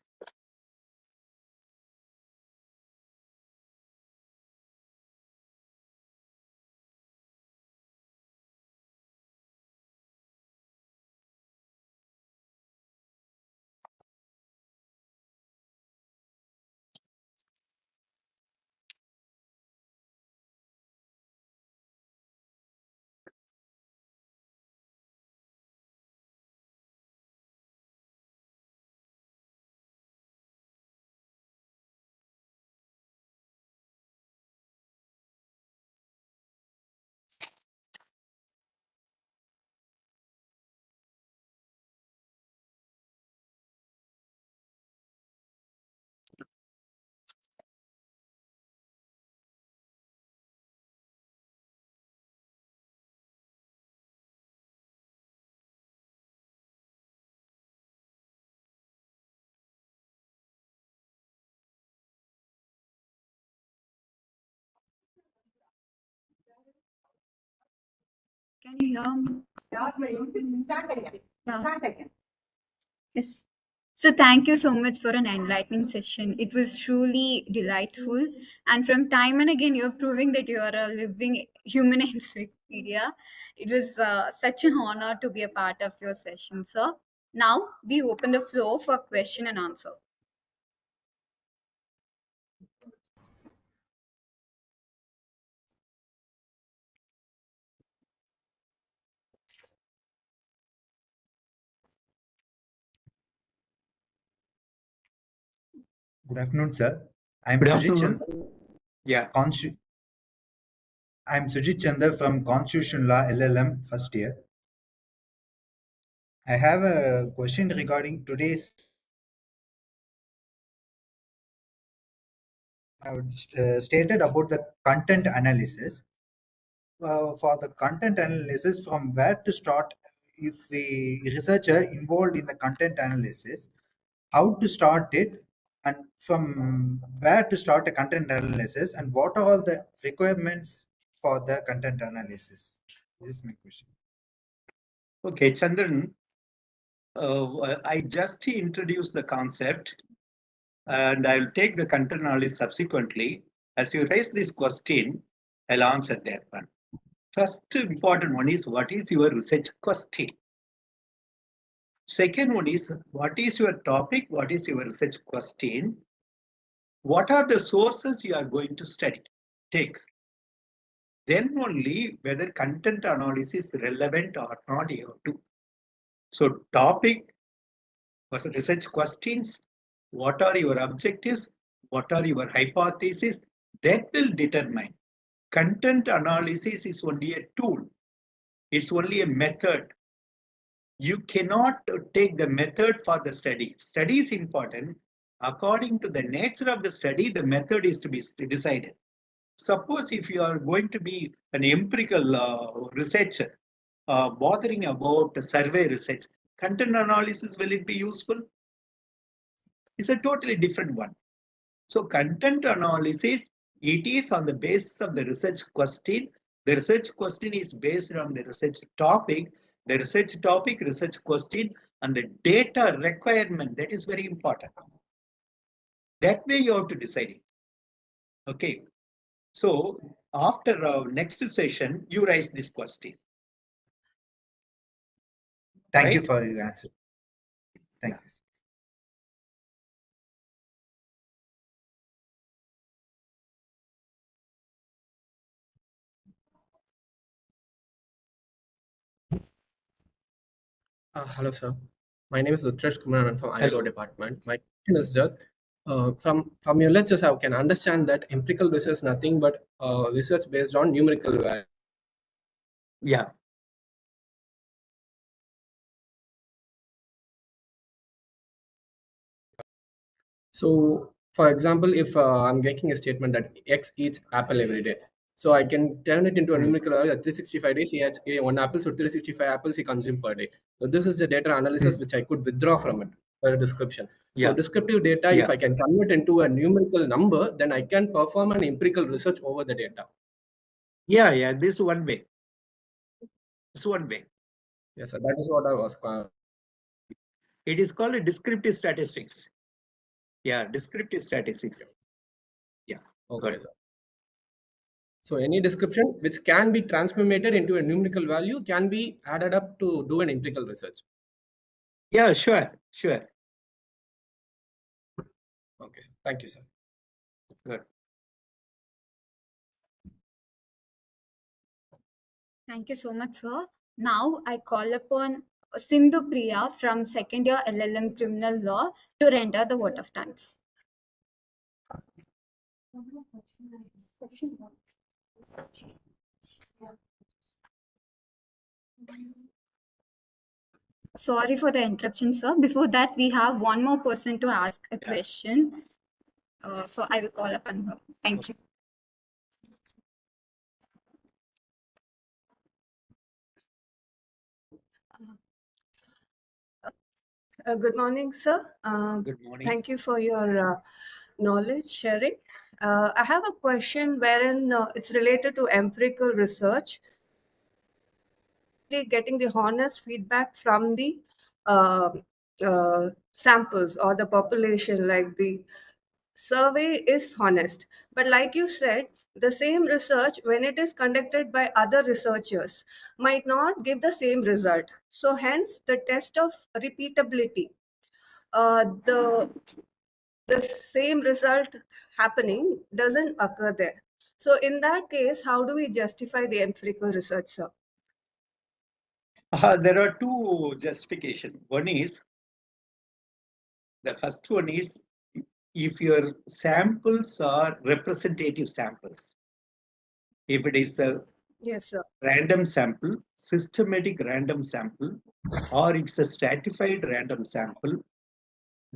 Can you hear me? Yeah. Yes. So thank you so much for an enlightening session. It was truly delightful. And from time and again, you're proving that you are a living human encyclopedia. It was such an honor to be a part of your session, sir. Now we open the floor for question and answer. Good afternoon, sir. I'm Good Sujit afternoon. Chandra. Yeah. I'm Sujit Chandra from Constitution Law LLM first year. I have a question regarding today's stated about the content analysis. For the content analysis, from where to start if the researcher involved in the content analysis, how to start it, and from where to start a content analysis, and what are all the requirements for the content analysis? This is my question. Okay, Chandran, I just introduced the concept and I'll take the content analysis subsequently. As you raise this question, I'll answer that one. First important one is, what is your research question? Second one is, what is your topic? What is your research question? What are the sources you are going to study? Take. Then only whether content analysis is relevant or not you have to. So topic was research questions. What are your objectives? What are your hypotheses? That will determine. Content analysis is only a tool. It's only a method. You cannot take the method for the study. Study is important. According to the nature of the study, the method is to be decided. Suppose if you are going to be an empirical researcher, bothering about survey research, content analysis, will it be useful? It's a totally different one. So content analysis, it is on the basis of the research question. The research question is based on the research topic. The research topic, research question, and the data requirement, that is very important. That way you have to decide it. Okay. So after our next session, you raise this question. Thank you Right? for your answer. Thank you. Hello, sir. My name is Utresh Kumar. I'm from Hello. IRO department. My question is that from your lectures, I can understand that empirical research is nothing but research based on numerical value. Yeah. So, for example, if I'm making a statement that X eats apple every day, so I can turn it into a numerical value at 365 days. He has one apple, so 365 apples he consumes per day. So this is the data analysis which I could withdraw from it for a description. So Yeah. descriptive data, if I can convert into a numerical number, then I can perform an empirical research over the data. Yeah. This one way. This one way. Yes, sir. That is what I was. It is called a descriptive statistics. Yeah, descriptive statistics. Yeah. Okay, Good. sir. So any description which can be transformated into a numerical value can be added up to do an empirical research. Yeah, sure. Okay, sir. Thank you, sir. Good. Thank you so much, sir. Now I call upon Sindhu Priya from second year LLM Criminal Law to render the vote of thanks. Sorry for the interruption, sir. Before that, we have one more person to ask a question. So I will call upon her. Thank you. Good morning, sir. Good morning. Thank you for your knowledge sharing. I have a question wherein it's related to empirical research. Getting the honest feedback from the samples or the population, like the survey is honest. But like you said, the same research, when it is conducted by other researchers, might not give the same result. So hence the test of repeatability. The same result happening doesn't occur there. So in that case, how do we justify the empirical research, sir? There are two justifications. The first one is, if your samples are representative samples. If it is a Yes, sir. random sample, systematic random sample, or it's a stratified random sample,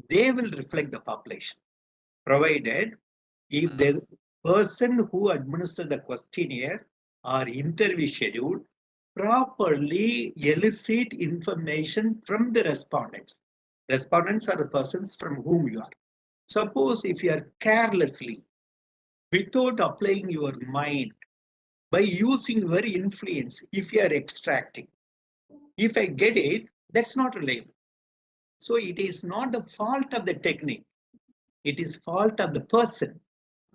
they will reflect the population, provided if the person who administered the questionnaire or interview schedule properly elicit information from the respondents. Respondents are the persons from whom you are. Suppose if you are carelessly, without applying your mind, by using your influence, if you are extracting, if I get it, that's not reliable. So it is not the fault of the technique. It is fault of the person.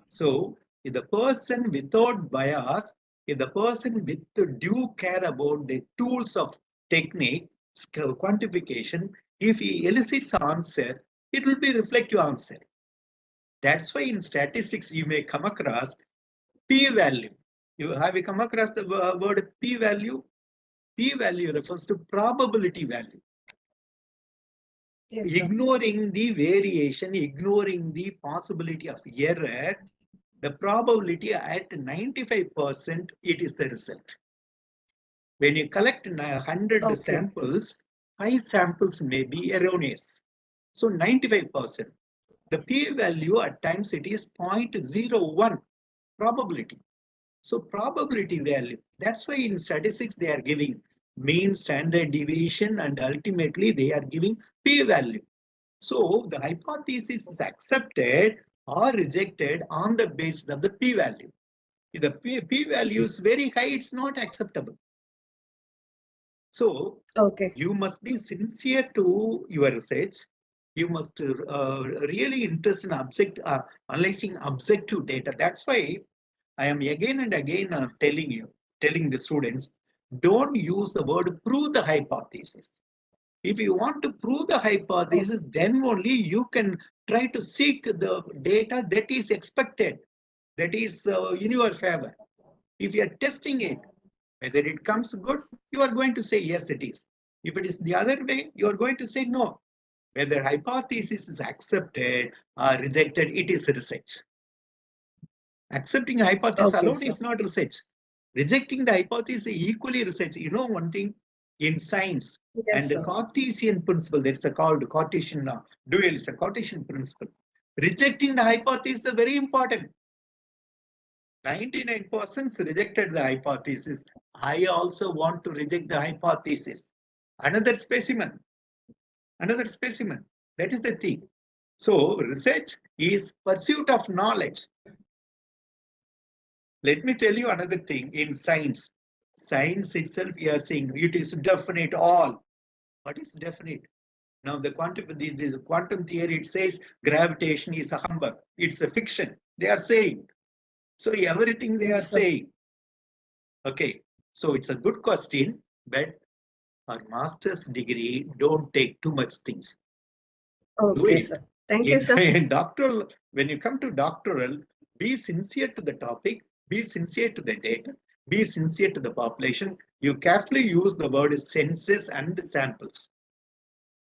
So if the person without bias, if the person with the due care about the tools of technique, quantification, if he elicits answer, it will be reflective answer. That's why in statistics you may come across p-value. Have you come across the word p-value? P-value refers to probability value. Yes, sir. Ignoring the variation, ignoring the possibility of error, the probability at 95%, it is the result. When you collect 100 Okay. samples, 5 samples may be erroneous. So 95%. The p-value at times it is 0.01 probability. So probability value, that's why in statistics they are giving mean, standard deviation, and ultimately they are giving p-value. So the hypothesis is accepted or rejected on the basis of the p-value. If the p-value is very high, it's not acceptable. So Okay. you must be sincere to your research. You must really interest in analyzing objective data. That's why I am again and again telling the students, don't use the word prove the hypothesis. If you want to prove the hypothesis, then only you can try to seek the data that is expected, that is in your favor. If you are testing it, whether it comes good, you are going to say yes, it is. If it is the other way, you are going to say no. Whether hypothesis is accepted or rejected, it is research. Accepting a hypothesis Okay, alone sir. is not research. Rejecting the hypothesis is equally research. You know one thing, in science, Yes, and the sir. Cartesian principle, that's called Cartesian dualism, Cartesian principle. Rejecting the hypothesis is very important. 99% rejected the hypothesis. I also want to reject the hypothesis. Another specimen. That is the thing. So research is pursuit of knowledge. Let me tell you another thing in science. Science itself, we are saying it is definite all. What is definite? Now the quantum theory, it says gravitation is a humbug. It's a fiction. They are saying. So everything they are Yes, sir. saying. Okay. So it's a good question, but for master's degree, don't take too much things. Do Okay, it. sir. Thank you, sir. In doctoral, when you come to doctoral, be sincere to the topic, be sincere to the data, be sincere to the population. You carefully use the word census and samples.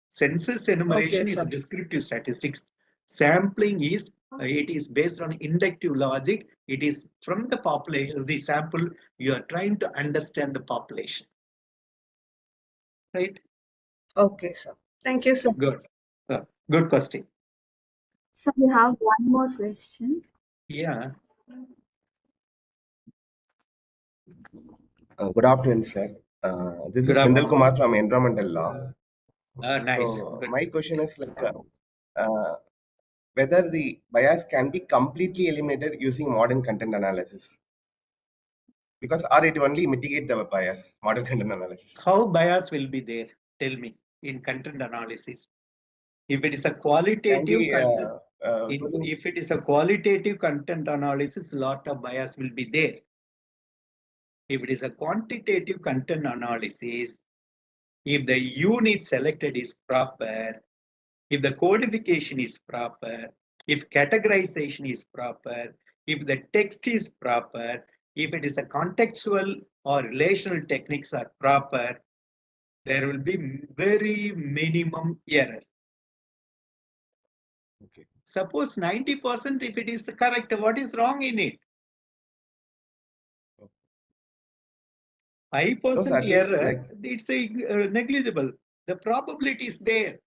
Census enumeration Okay, is sir. descriptive statistics. Sampling is it is based on inductive logic. It is from the population, the sample. You are trying to understand the population, right? Okay, sir. Thank you, sir. Good, good question. So we have one more question. Yeah. Good afternoon, sir. This Good is Sendil afternoon. Kumar from Environmental Law. Nice. So Good. my question is like whether the bias can be completely eliminated using modern content analysis, because or it only mitigate the bias, modern content analysis. How bias will be there? Tell me in content analysis. If it is a Can qualitative we content, during if it is a qualitative content analysis, lot of bias will be there. If it is a quantitative content analysis, if the unit selected is proper, if the codification is proper, if categorization is proper, if the text is proper, if it is a contextual or relational techniques are proper, there will be very minimum error. okay. Suppose 90% if it is correct, what is wrong in it? 5% at least error, like it's a negligible. The probability is there.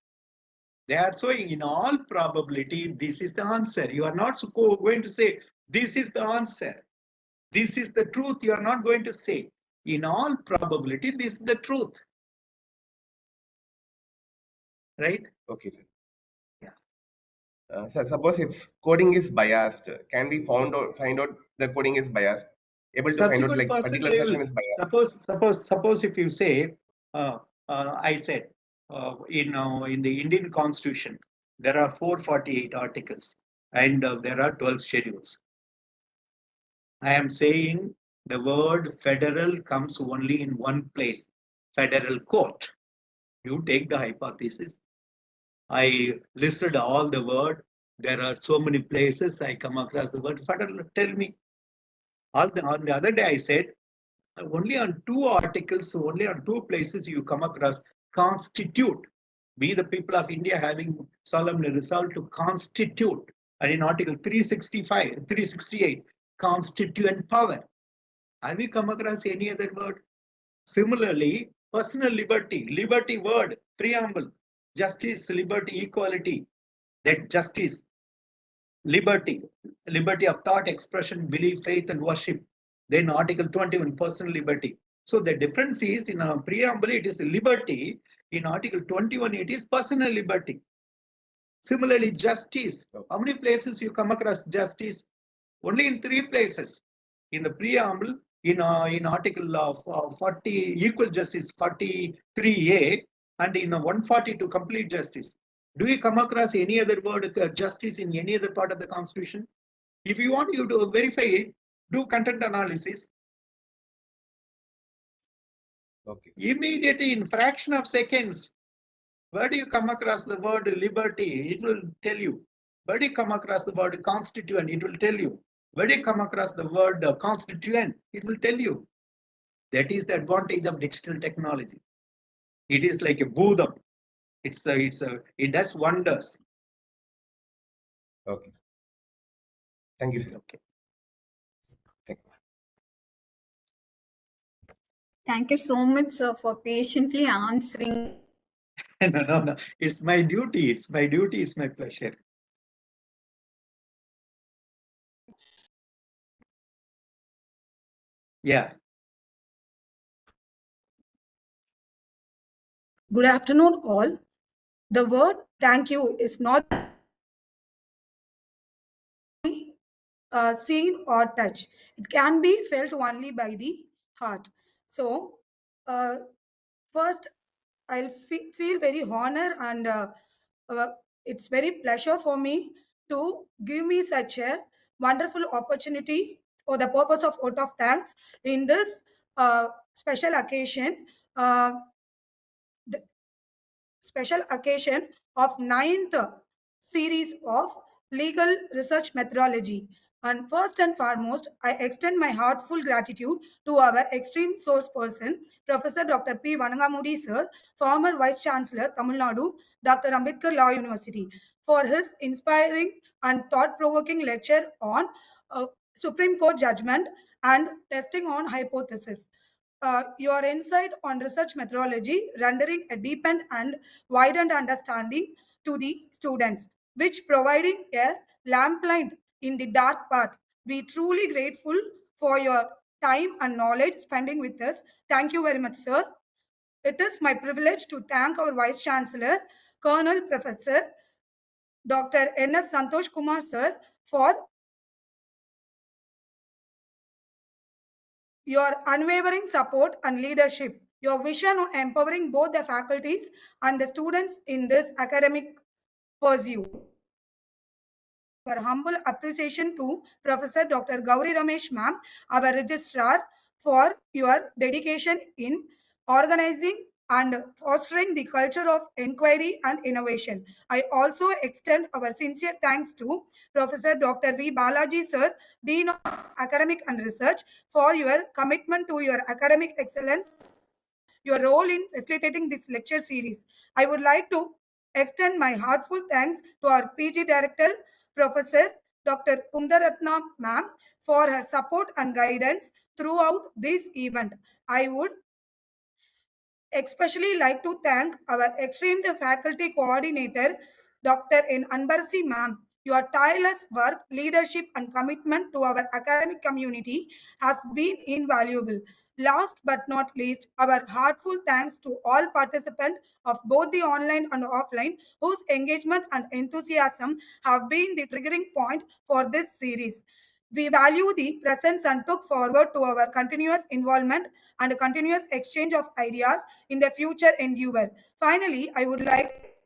They are showing in all probability, this is the answer. You are not going to say, this is the answer. This is the truth. You are not going to say. In all probability, this is the truth. Right? okay. Sir. Yeah. So suppose if coding is biased, can we find out the coding is biased? Able to find out Subsequent like person particular they session will is biased. suppose if you say I said in the Indian Constitution there are 448 articles and there are 12 schedules. I am saying the word federal comes only in one place, federal court. You take the hypothesis. I listed all the word. There are so many places I come across the word federal. Tell me. On the other day I said only on two articles, only on two places you come across constitute. We the people of India having solemnly resolved to constitute. And in Article 365, 368, constituent power. Have you come across any other word? Similarly, personal liberty, liberty word, preamble, justice, liberty, equality, that justice, liberty, liberty of thought, expression, belief, faith, and worship. Then Article 21, personal liberty. So the difference is in a preamble, it is liberty. In Article 21, it is personal liberty. Similarly, justice. How many places you come across justice? Only in three places. In the preamble, in Article 40, equal justice 43A, and in 142, complete justice. Do you come across any other word justice in any other part of the Constitution? If you want you to verify it, do content analysis. Okay. Immediately in fraction of seconds, where do you come across the word liberty? It will tell you. Where do you come across the word constituent? It will tell you. Where do you come across the word constituent? It will tell you. That is the advantage of digital technology. It is like a Buddha. It does wonders. Okay. Thank you, sir. Okay. Thank you so much, sir, for patiently answering. No. It's my duty. It's my duty. It's my pleasure. Yeah. Good afternoon, all. The word thank you is not seen or touched. It can be felt only by the heart. So, first, I'll feel very honor and it's very pleasure for me to give me such a wonderful opportunity for the purpose of vote of thanks in this special occasion. The special occasion of ninth series of legal research methodology. And first and foremost, I extend my heartful gratitude to our extreme source person, Professor Dr. P. Vanangamudi sir, former Vice Chancellor, Tamil Nadu, Dr. Ambedkar Law University, for his inspiring and thought-provoking lecture on Supreme Court judgment and testing on hypothesis. Your insight on research methodology, rendering a deepened and widened understanding to the students, which providing a lamplight in the dark path. We truly grateful for your time and knowledge spending with us. Thank you very much, sir. It is my privilege to thank our Vice Chancellor, Colonel Professor Dr. N.S. Santosh Kumar, sir, for your unwavering support and leadership, your vision of empowering both the faculties and the students in this academic pursuit. Our humble appreciation to Professor Dr. Gauri Ramesh ma'am, our registrar, for your dedication in organizing and fostering the culture of inquiry and innovation. I also extend our sincere thanks to Professor Dr. V. Balaji sir, Dean of Academic and Research, for your commitment to your academic excellence, your role in facilitating this lecture series. I would like to extend my heartfelt thanks to our PG Director, Professor Dr. Kundaratna ma'am, for her support and guidance throughout this event. I would especially like to thank our esteemed faculty coordinator, Dr. N. Anbarsi ma'am. Your tireless work, leadership, and commitment to our academic community has been invaluable. Last but not least, our heartful thanks to all participants of both the online and offline whose engagement and enthusiasm have been the triggering point for this series. We value the presence and look forward to our continuous involvement and continuous exchange of ideas in the future endeavor. Finally, I would like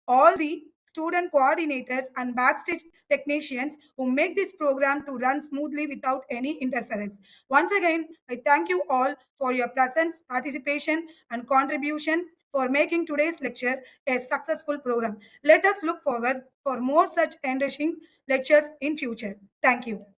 all the student coordinators and backstage technicians who make this program to run smoothly without any interference. Once again, I thank you all for your presence, participation, and contribution for making today's lecture a successful program. Let us look forward for more such enriching lectures in future. Thank you.